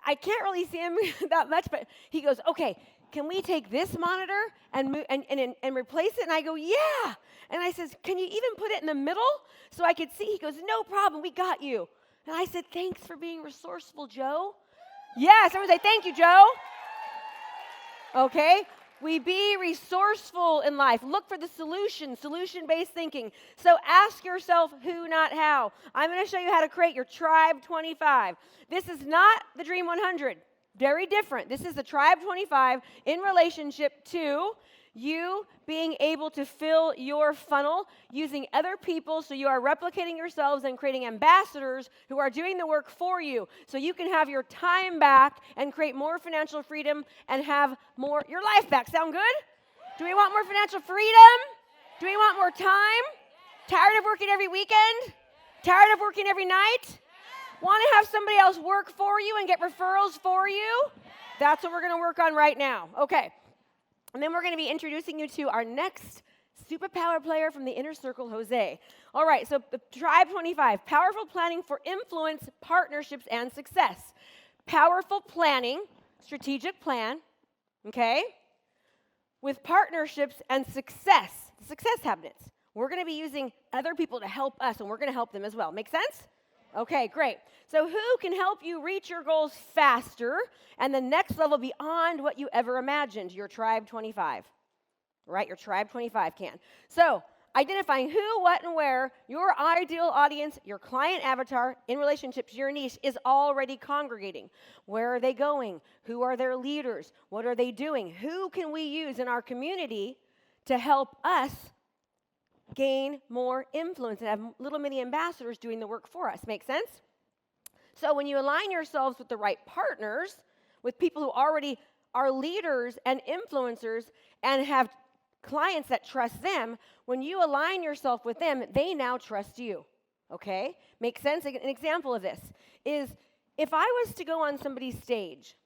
I can't really see him that much, but he goes, okay, can we take this monitor and replace it? And I go, yeah. And I says, can you even put it in the middle so I could see? He goes, no problem, we got you. And I said, thanks for being resourceful, Joe. Yes, everyone say, thank you, Joe. Okay? We be resourceful in life. Look for the solution-based thinking. So ask yourself who, not how. I'm going to show you how to create your Tribe 25. This is not the Dream 100. Very different. This is the Tribe 25 in relationship to you being able to fill your funnel using other people, so you are replicating yourselves and creating ambassadors who are doing the work for you, so you can have your time back and create more financial freedom and have your life back. Sound good? Do we want more financial freedom? Do we want more time? Tired of working every weekend? Tired of working every night? Want to have somebody else work for you and get referrals for you? That's what we're going to work on right now. Okay. And then we're going to be introducing you to our next superpower player from the inner circle, Jose. All right, so the Tribe 25, powerful planning for influence, partnerships, and success. Powerful planning, strategic plan, okay, with partnerships and success habits. We're going to be using other people to help us, and we're going to help them as well. Make sense? Okay, great. So who can help you reach your goals faster and the next level beyond what you ever imagined? Your Tribe 25, right? Your Tribe 25 can. So identifying who, what, and where your ideal audience, your client avatar in relationship to your niche is already congregating. Where are they going? Who are their leaders? What are they doing? Who can we use in our community to help us gain more influence and have little mini ambassadors doing the work for us? Make sense? So when you align yourselves with the right partners, with people who already are leaders and influencers and have clients that trust them, when you align yourself with them, they now trust you. Okay? Make sense? An example of this is if I was to go on somebody's stage,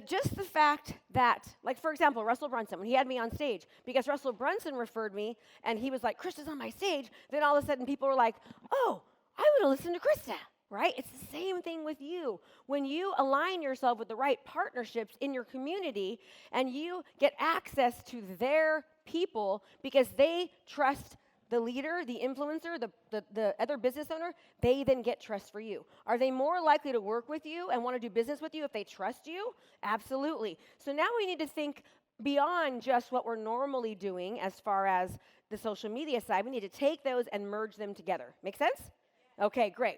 just the fact that, like, for example, Russell Brunson, when he had me on stage, because Russell Brunson referred me and he was like, Krista's on my stage, then all of a sudden people were like, oh, I want to listen to Krista, right? It's the same thing with you. When you align yourself with the right partnerships in your community and you get access to their people because they trust the leader, the influencer, the other business owner, they then get trust for you. Are they more likely to work with you and want to do business with you if they trust you? Absolutely. So now we need to think beyond just what we're normally doing as far as the social media side. We need to take those and merge them together. Make sense? Okay, great.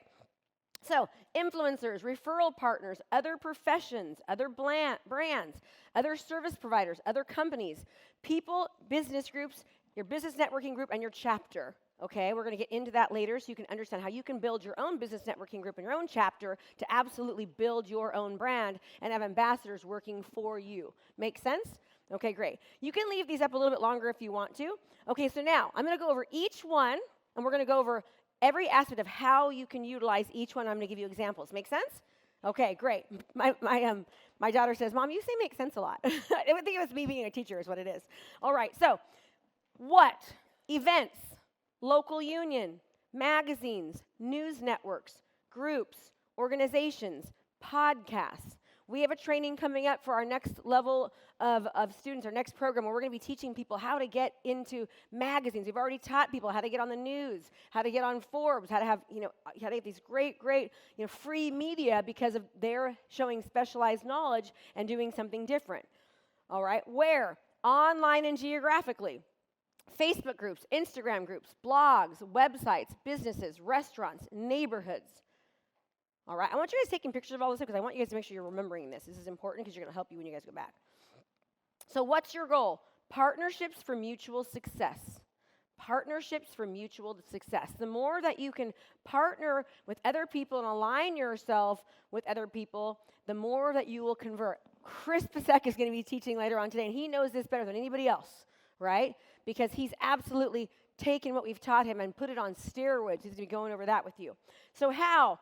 So, influencers, referral partners, other professions, other brands, other service providers, other companies, people, business groups, your business networking group, and your chapter. Okay, we're going to get into that later so you can understand how you can build your own business networking group and your own chapter to absolutely build your own brand and have ambassadors working for you. Make sense? Okay, great. You can leave these up a little bit longer if you want to. Okay, so now I'm going to go over each one, and we're going to go over every aspect of how you can utilize each one. I'm going to give you examples. Make sense? Okay, great. My daughter says, Mom, you say make sense a lot. I would think it was me being a teacher is what it is. All right, so what? Events, local union, magazines, news networks, groups, organizations, podcasts. We have a training coming up for our next level of students, our next program, where we're going to be teaching people how to get into magazines. We've already taught people how to get on the news, how to get on Forbes, how to have, how to get these great, free media because of their showing specialized knowledge and doing something different. All right, where? Online and geographically. Facebook groups, Instagram groups, blogs, websites, businesses, restaurants, neighborhoods. All right, I want you guys taking pictures of all this because I want you guys to make sure you're remembering this. This is important because you're going to help you when you guys go back. So what's your goal? Partnerships for mutual success. Partnerships for mutual success. The more that you can partner with other people and align yourself with other people, the more that you will convert. Chris Pasek is going to be teaching later on today, and he knows this better than anybody else, right? Because he's absolutely taken what we've taught him and put it on steroids. He's going to be going over that with you. So how?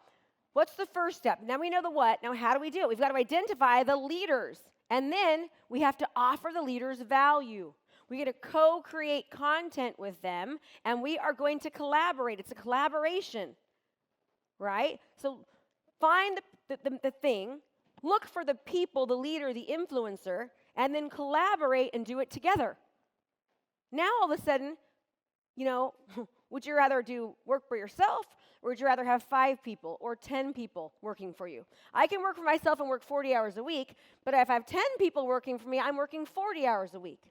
What's the first step? Now we know the what. Now how do we do it? We've got to identify the leaders. And then we have to offer the leaders value. We get to co-create content with them, and we are going to collaborate. It's a collaboration, right? So find the thing, look for the people, the leader, the influencer, and then collaborate and do it together. Now all of a sudden, would you rather do work for yourself, or would you rather have 5 people or 10 people working for you? I can work for myself and work 40 hours a week, but if I have 10 people working for me, I'm working 40 hours a week.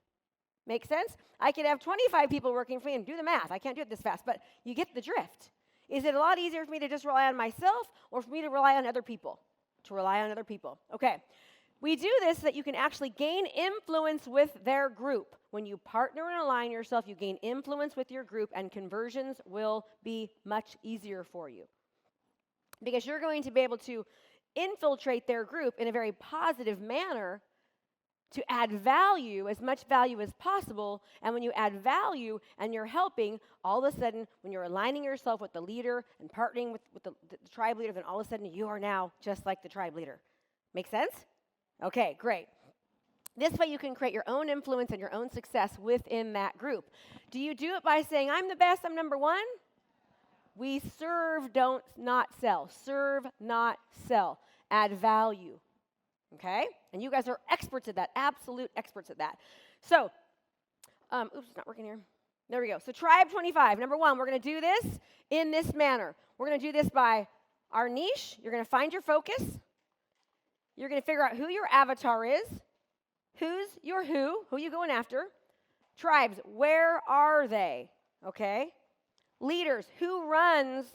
Make sense? I could have 25 people working for me, and do the math. I can't do it this fast, but you get the drift. Is it a lot easier for me to just rely on myself or for me to rely on other people? To rely on other people. Okay. We do this so that you can actually gain influence with their group. When you partner and align yourself, you gain influence with your group, and conversions will be much easier for you. Because you're going to be able to infiltrate their group in a very positive manner to add value, as much value as possible. And when you add value and you're helping, all of a sudden, when you're aligning yourself with the leader and partnering with the tribe leader, then all of a sudden you are now just like the tribe leader. Make sense? Okay, great. This way you can create your own influence and your own success within that group. Do you do it by saying, I'm the best, I'm number one? We serve, not sell. Serve, not sell. Add value. Okay? And you guys are experts at that, absolute experts at that. So, oops, it's not working here. There we go. So Tribe 25, number one, we're going to do this in this manner. We're going to do this by our niche. You're going to find your focus. You're going to figure out who your avatar is, who's your who you going after. Tribes, where are they? Okay? Leaders, who runs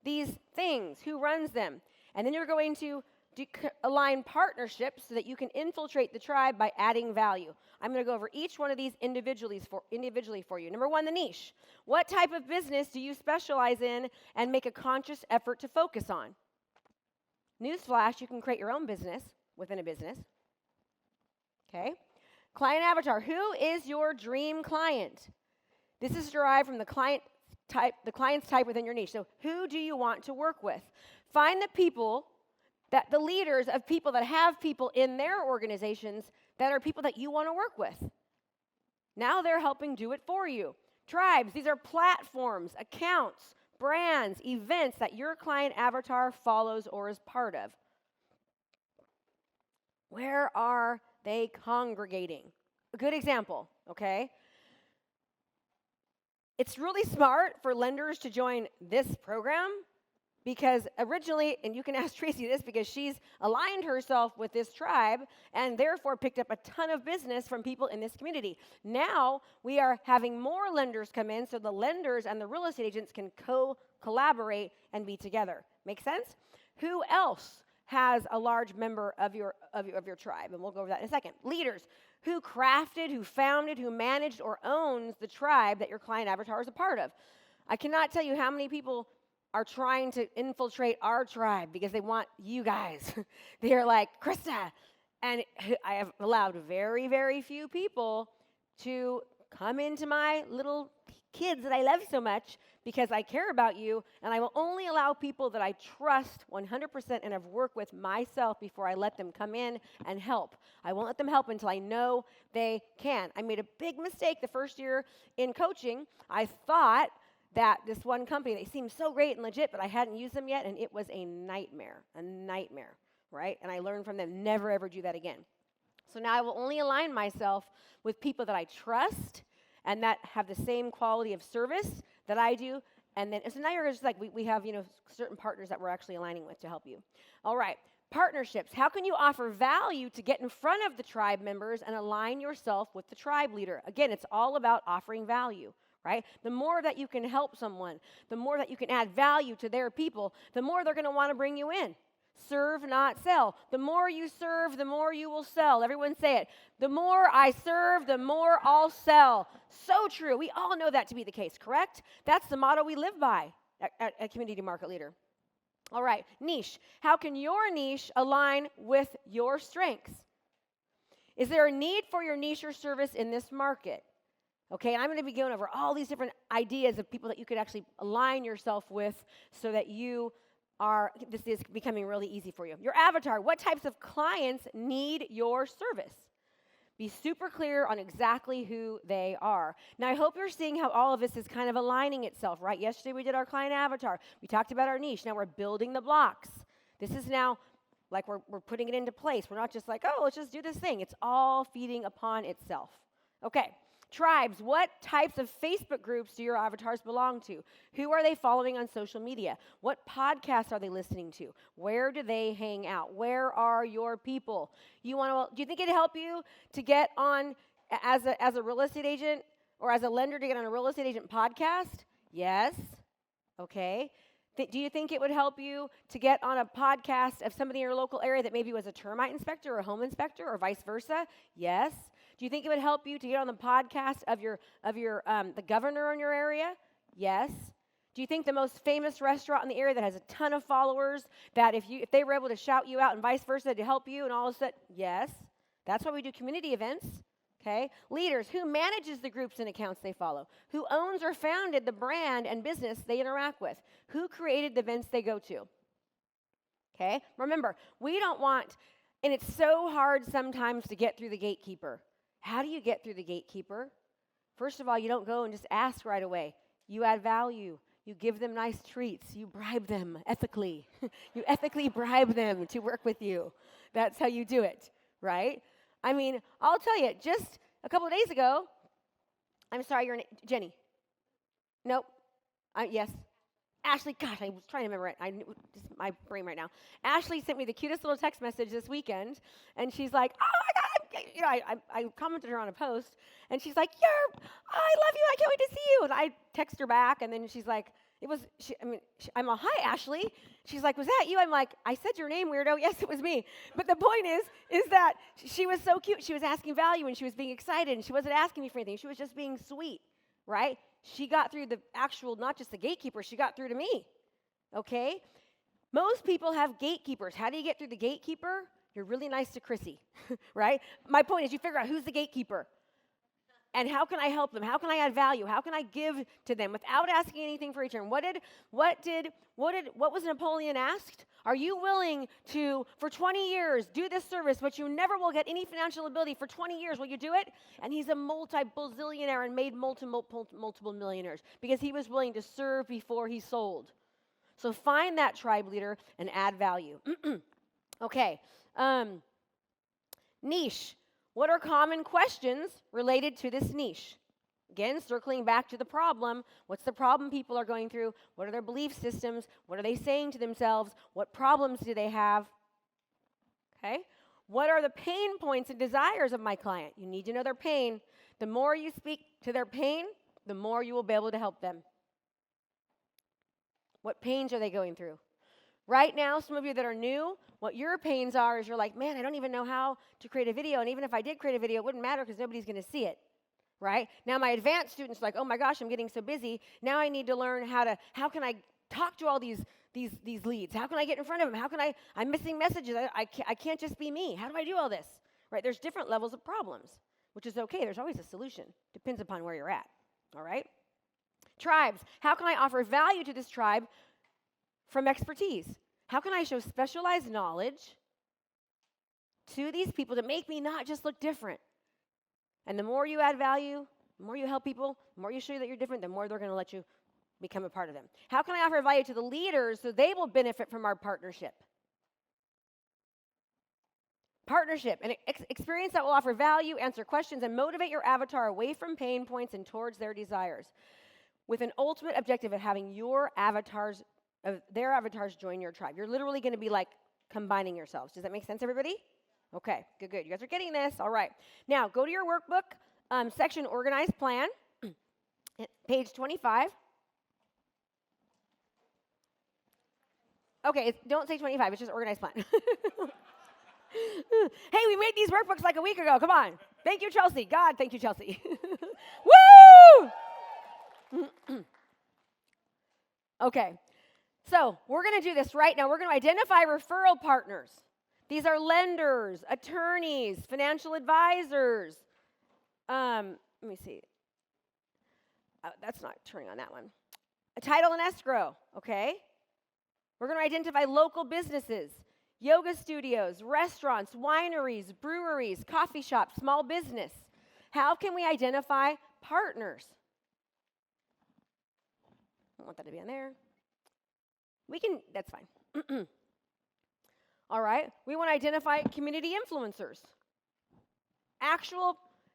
these things? Who runs them? And then you're going to align partnerships so that you can infiltrate the tribe by adding value. I'm going to go over each one of these individually for you. Number one, the niche. What type of business do you specialize in and make a conscious effort to focus on? Newsflash, you can create your own business within a business. Okay? Client avatar, who is your dream client? This is derived from the client's type within your niche. So who do you want to work with? Find the people that the leaders of people that have people in their organizations that are people that you want to work with. Now they're helping do it for you. Tribes, these are platforms, accounts, brands, events that your client avatar follows or is part of. Where are they congregating? A good example, okay? It's really smart for lenders to join this program because originally, and you can ask Tracy this because she's aligned herself with this tribe and therefore picked up a ton of business from people in this community. Now we are having more lenders come in so the lenders and the real estate agents can collaborate and be together. Make sense? Who else has a large member of your tribe? And we'll go over that in a second. Leaders. Who crafted, who founded, who managed, or owns the tribe that your client avatar is a part of? I cannot tell you how many people are trying to infiltrate our tribe because they want you guys. They are like, Krista. And I have allowed very, very few people to come into my little kids that I love so much because I care about you, and I will only allow people that I trust 100% and have worked with myself before I let them come in and help. I won't let them help until I know they can. I made a big mistake the first year in coaching. I thought that this one company, they seemed so great and legit, but I hadn't used them yet, and it was a nightmare, right? And I learned from them, never ever do that again. So now I will only align myself with people that I trust and that have the same quality of service that I do. And then, so now you're just like, we have, certain partners that we're actually aligning with to help you. All right, partnerships. How can you offer value to get in front of the tribe members and align yourself with the tribe leader? Again, it's all about offering value, right? The more that you can help someone, the more that you can add value to their people, the more they're going to want to bring you in. Serve, not sell. The more you serve, the more you will sell. Everyone say it. The more I serve, the more I'll sell. So true. We all know that to be the case, correct? That's the motto we live by at Community Market Leader. All right, niche. How can your niche align with your strengths? Is there a need for your niche or service in this market? Okay, and I'm going to be going over all these different ideas of people that you could actually align yourself with so that this is becoming really easy for you. Your avatar, what types of clients need your service? Be super clear on exactly who they are. Now, I hope you're seeing how all of this is kind of aligning itself, right? Yesterday we did our client avatar. We talked about our niche. Now we're building the blocks. This is now like we're putting it into place. We're not just like, oh, let's just do this thing. It's all feeding upon itself. Okay. Tribes, what types of Facebook groups do your avatars belong to? Who are they following on social media? What podcasts are they listening to? Where do they hang out? Where are your people? Do you think it'd help you to get on as a real estate agent or as a lender to get on a real estate agent podcast? Yes. Okay. Do you think it would help you to get on a podcast of somebody in your local area that maybe was a termite inspector or a home inspector or vice versa? Yes. Do you think it would help you to get on the podcast of the governor in your area? Yes. Do you think the most famous restaurant in the area that has a ton of followers, that if they were able to shout you out and vice versa to help you and all of a sudden, yes. That's why we do community events. Okay. Leaders, who manages the groups and accounts they follow? Who owns or founded the brand and business they interact with? Who created the events they go to? Okay. Remember, we don't want, and it's so hard sometimes to get through the gatekeeper. How do you get through the gatekeeper? First of all, you don't go and just ask right away. You add value. You give them nice treats. You bribe them ethically. You ethically bribe them to work with you. That's how you do it, right? I mean, I'll tell you, just a couple of days ago, I'm sorry, your name, Jenny. Nope. Yes. Ashley, gosh, I was trying to remember it. Just my brain right now. Ashley sent me the cutest little text message this weekend, and she's like, oh my God, I commented her on a post, and she's like, I love you, I can't wait to see you. And I text her back, and then she's like, I'm all, hi, Ashley. She's like, was that you? I'm like, I said your name, weirdo. Yes, it was me. But the point is that she was so cute. She was asking value, and she was being excited, and she wasn't asking me for anything. She was just being sweet, right? She got through the actual, not just the gatekeeper, she got through to me, okay? Most people have gatekeepers. How do you get through the gatekeeper? You're really nice to Chrissy, right? My point is you figure out who's the gatekeeper. And how can I help them? How can I add value? How can I give to them without asking anything for return? What was Napoleon asked? Are you willing to, for 20 years, do this service, but you never will get any financial ability for 20 years? Will you do it? And he's a multi-bazillionaire and made multiple millionaires because he was willing to serve before he sold. So find that tribe leader and add value. Okay. Niche. What are common questions related to this niche? Again, circling back to the problem. What's the problem people are going through? What are their belief systems? What are they saying to themselves? What problems do they have? Okay. What are the pain points and desires of my client? You need to know their pain. The more you speak to their pain, the more you will be able to help them. What pains are they going through? Right now, some of you that are new, what your pains are is you're like, man, I don't even know how to create a video. And even if I did create a video, it wouldn't matter because nobody's going to see it. Right? Now my advanced students are like, oh my gosh, I'm getting so busy. Now I need to learn how can I talk to all these leads? How can I get in front of them? I'm missing messages. I can't just be me. How do I do all this? Right? There's different levels of problems, which is okay. There's always a solution. Depends upon where you're at. All right? Tribes. How can I offer value to this tribe from expertise? How can I show specialized knowledge to these people to make me not just look different? And the more you add value, the more you help people, the more you show that you're different, the more they're going to let you become a part of them. How can I offer value to the leaders so they will benefit from our partnership? Partnership, an experience that will offer value, answer questions, and motivate your avatar away from pain points and towards their desires, with an ultimate objective of having their avatars join your tribe. You're literally going to be like combining yourselves. Does that make sense, everybody? Okay, good. You guys are getting this. All right. Now, go to your workbook, section Organized Plan, page 25. Okay, don't say 25. It's just Organized Plan. Hey, we made these workbooks like a week ago. Come on. Thank you, Chelsea. God, thank you, Chelsea. Woo! Okay. So we're going to do this right now. We're going to identify referral partners. These are lenders, attorneys, financial advisors. Let me see. That's not turning on that one. A title and escrow, okay? We're going to identify local businesses, yoga studios, restaurants, wineries, breweries, coffee shops, small business. How can we identify partners? I don't want that to be on there. That's fine. All right. We want to identify community influencers.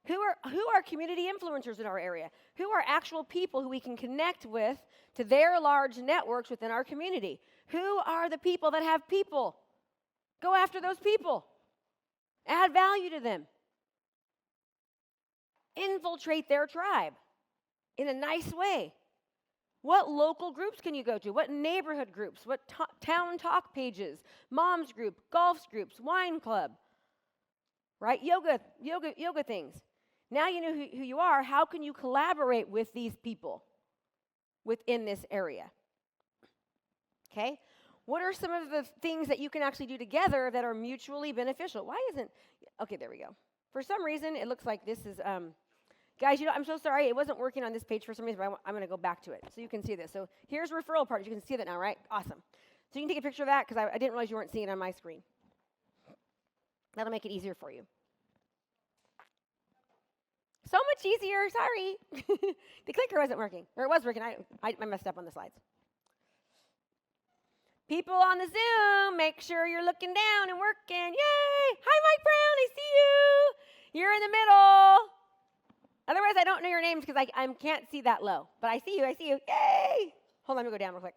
Who are community influencers in our area? Who are actual people who we can connect with to their large networks within our community? Who are the people that have people? Go after those people. Add value to them. Infiltrate their tribe in a nice way. What local groups can you go to? What neighborhood groups? What town talk pages? Moms group, golf groups, wine club, right? Yoga things. Now you know who you are. How can you collaborate with these people within this area? Okay? What are some of the things that you can actually do together that are mutually beneficial? Okay, there we go. For some reason, it looks like this is, guys, I'm so sorry. It wasn't working on this page for some reason, but I'm going to go back to it so you can see this. So here's referral partners. You can see that now, right? Awesome. So you can take a picture of that because I didn't realize you weren't seeing it on my screen. That'll make it easier for you. So much easier. Sorry. The clicker wasn't working. Or it was working. I messed up on the slides. People on the Zoom, make sure you're looking down and working. Yay! Hi, Mike Brown. I see you. You're in the middle. Otherwise, I don't know your names because I can't see that low. But I see you. Yay! Hold on, let me go down real quick.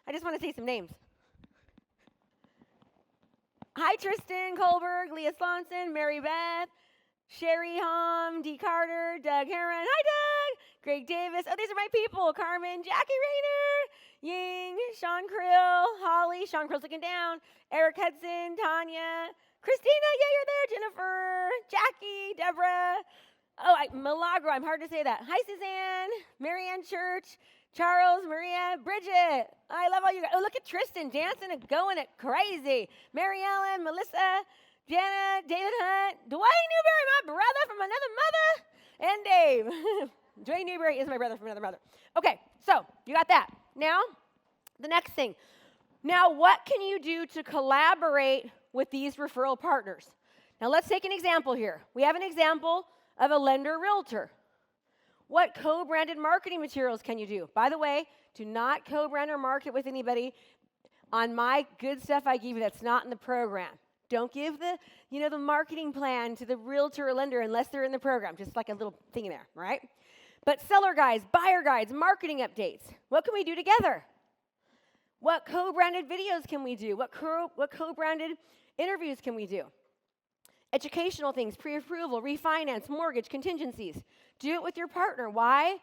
I just want to see some names. Hi, Tristan Colberg, Leah Swanson, Mary Beth, Sherry Hom, D. Carter, Doug Heron. Hi, Doug. Greg Davis. Oh, these are my people. Carmen, Jackie Rayner, Ying, Sean Krill, Holly. Sean Krill's looking down. Eric Hudson, Tanya. Christina, yeah, you're there. Jennifer, Jackie, Deborah. Oh, Milagro, I'm hard to say that. Hi, Suzanne, Marianne Church, Charles, Maria, Bridget. I love all you guys. Oh, look at Tristan dancing and going it crazy. Mary Ellen, Melissa, Jana, David Hunt, Dwayne Newberry, my brother from And Dave. Dwayne Newberry is my brother from another mother. Okay, so you got that. Now, the next thing. Now, what can you do to collaborate with these referral partners? Now, let's take an example here. We have an example of a lender realtor. What co-branded marketing materials can you do? By the way, do not co-brand or market with anybody on my good stuff I give you that's not in the program. Don't give the marketing plan to the realtor or lender unless they're in the program. Just like a little thing in there, right? But seller guides, buyer guides, marketing updates. What can we do together? What co-branded videos can we do? What co-branded interviews can we do? Educational things, pre-approval, refinance, mortgage, contingencies. Do it with your partner. Why?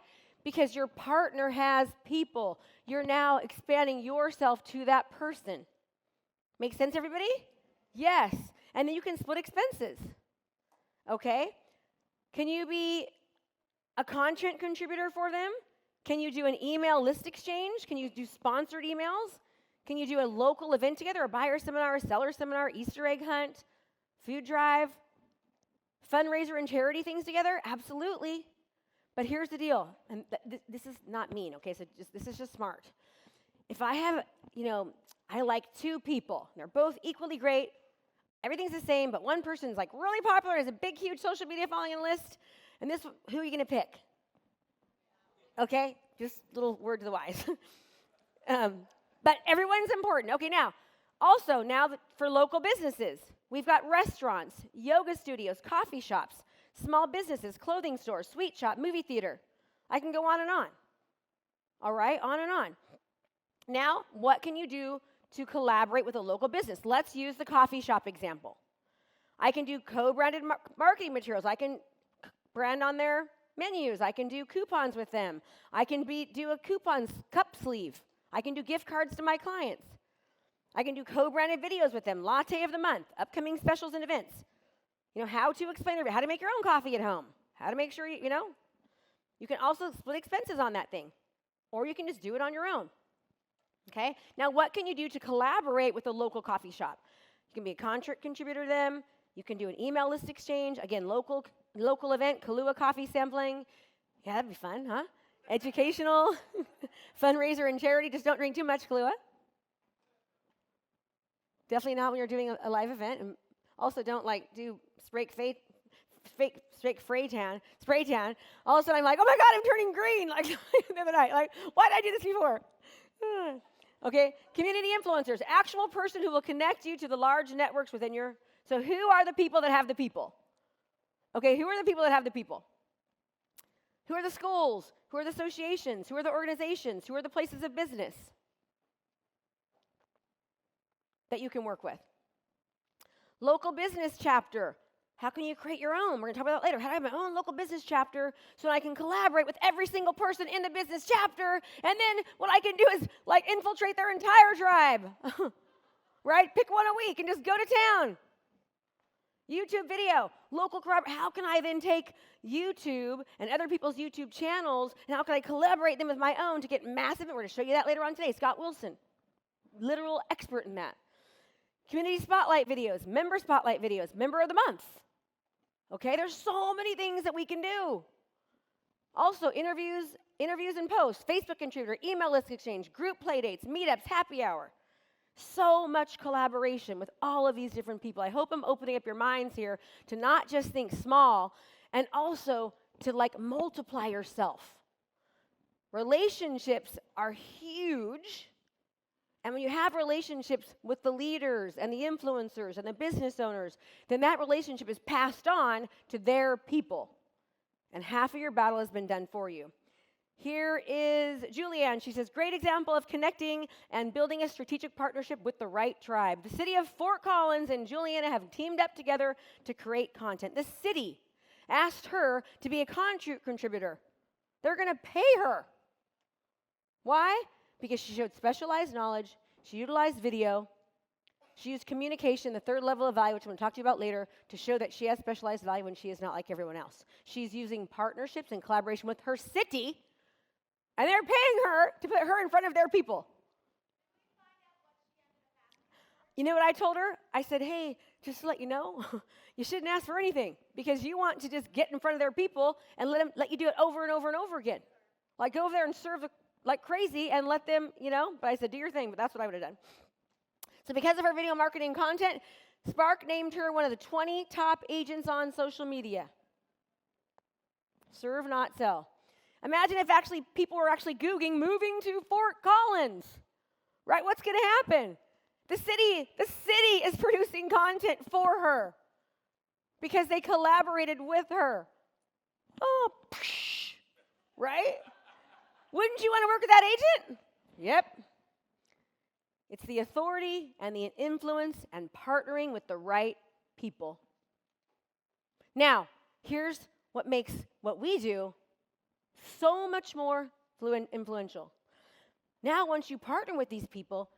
Because your partner has people. You're now expanding yourself to that person. Make sense, everybody? Yes. And then you can split expenses. Okay? Can you be a content contributor for them? Can you do an email list exchange? Can you do sponsored emails? Can you do a local event together, a buyer seminar, a seller seminar, Easter egg hunt, food drive, fundraiser and charity things together? Absolutely. But here's the deal, and this is not mean, okay? So this is just smart. If I have, I like two people, they're both equally great, everything's the same, but one person's like really popular, has a big, huge social media following and list, and who are you gonna pick? Okay, just a little word to the wise. But everyone's important. Okay, now for local businesses, we've got restaurants, yoga studios, coffee shops, small businesses, clothing stores, sweet shop, movie theater. I can go on and on. All right, on and on. Now, what can you do to collaborate with a local business? Let's use the coffee shop example. I can do co-branded marketing materials. I can brand on their menus. I can do coupons with them. I can do a coupons cup sleeve. I can do gift cards to my clients. I can do co-branded videos with them, latte of the month, upcoming specials and events. How to explain how to make your own coffee at home, how to make sure you can also split expenses on that thing, or you can just do it on your own. Okay? Now, what can you do to collaborate with a local coffee shop? You can be a contract contributor to them. You can do an email list exchange. Again, local event, Kahlua coffee sampling. Yeah, that'd be fun, huh? Educational, fundraiser and charity. Just don't drink too much Kahlua. Definitely not when you're doing a live event. And also don't do spray tan. All of a sudden I'm like, oh my God, I'm turning green. Like the other night. Like, why did I do this before? Okay, community influencers, actual person who will connect you to the large networks within your. So who are the people that have the people? Okay, who are the people that have the people? Who are the schools? Who are the associations? Who are the organizations? Who are the places of business that you can work with? Local business chapter. How can you create your own? We're going to talk about that later. How do I have my own local business chapter so I can collaborate with every single person in the business chapter? And then what I can do is infiltrate their entire tribe. Right? Pick one a week and just go to town. YouTube video, local collaboration. How can I then take YouTube and other people's YouTube channels and how can I collaborate them with my own to get massive? We're going to show you that later on today. Scott Wilson, literal expert in that. Community spotlight videos, member spotlight videos, member of the month. Okay, there's so many things that we can do. Also, interviews and posts, Facebook contributor, email list exchange, group play dates, meetups, happy hour. So much collaboration with all of these different people. I hope I'm opening up your minds here to not just think small and also to multiply yourself. Relationships are huge. And when you have relationships with the leaders and the influencers and the business owners, then that relationship is passed on to their people. And half of your battle has been done for you. Here is Julianne. She says, great example of connecting and building a strategic partnership with the right tribe. The city of Fort Collins and Juliana have teamed up together to create content. The city asked her to be a content contributor. They're going to pay her. Why? Because she showed specialized knowledge, she utilized video, she used communication, the third level of value, which I'm going to talk to you about later, to show that she has specialized value when she is not like everyone else. She's using partnerships and collaboration with her city, and they're paying her to put her in front of their people. You know what I told her? I said, hey, just to let you know, you shouldn't ask for anything because you want to just get in front of their people and let you do it over and over and over again. Like go over there and serve like crazy and let them, but I said, do your thing, but that's what I would have done. So because of her video marketing content, Spark named her one of the 20 top agents on social media. Serve, not sell. Imagine if people were actually Googling moving to Fort Collins, right? What's going to happen? The city is producing content for her because they collaborated with her. Oh, right? Wouldn't you want to work with that agent? Yep. It's the authority and the influence and partnering with the right people. Now, here's what makes what we do so much more influential. Now, once you partner with these people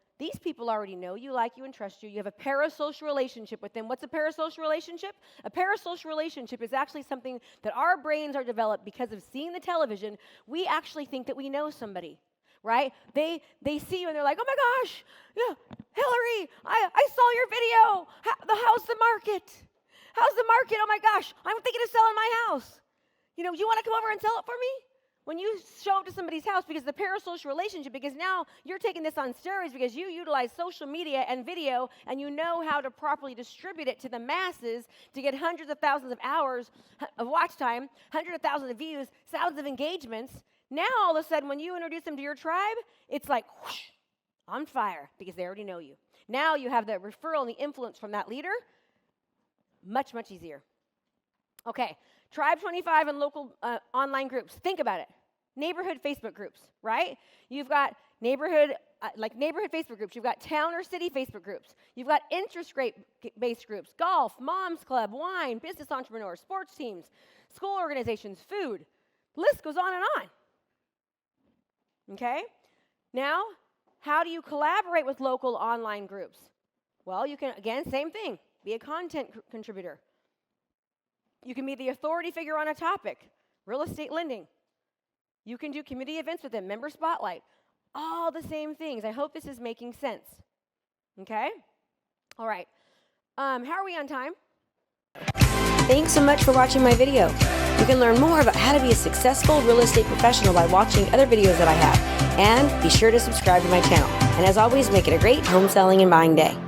already know you, like you, and trust you. You have a parasocial relationship with them. What's a parasocial relationship? A parasocial relationship is actually something that our brains are developed because of seeing the television. We actually think that we know somebody, right? They see you and they're like, oh my gosh, yeah, Hillary, I saw your video. How's the market? How's the market? Oh my gosh, I'm thinking of selling my house. You want to come over and sell it for me? When you show up to somebody's house, because the parasocial relationship, because now you're taking this on steroids because you utilize social media and video and you know how to properly distribute it to the masses to get hundreds of thousands of hours of watch time, hundreds of thousands of views, thousands of engagements. Now, all of a sudden, when you introduce them to your tribe, it's like whoosh, on fire because they already know you. Now you have the referral and the influence from that leader. Much, much easier. Okay, Tribe 25 and local online groups. Think about it. Neighborhood Facebook groups, right? You've got neighborhood Facebook groups. You've got town or city Facebook groups. You've got interest-based groups, golf, mom's club, wine, business entrepreneurs, sports teams, school organizations, food. The list goes on and on. Okay? Now, how do you collaborate with local online groups? Well, you can, again, same thing. Be a content contributor. You can be the authority figure on a topic, real estate lending. You can do community events with them, member spotlight, all the same things. I hope this is making sense. Okay? All right. How are we on time? Thanks so much for watching my video. You can learn more about how to be a successful real estate professional by watching other videos that I have. And be sure to subscribe to my channel. And as always, make it a great home selling and buying day.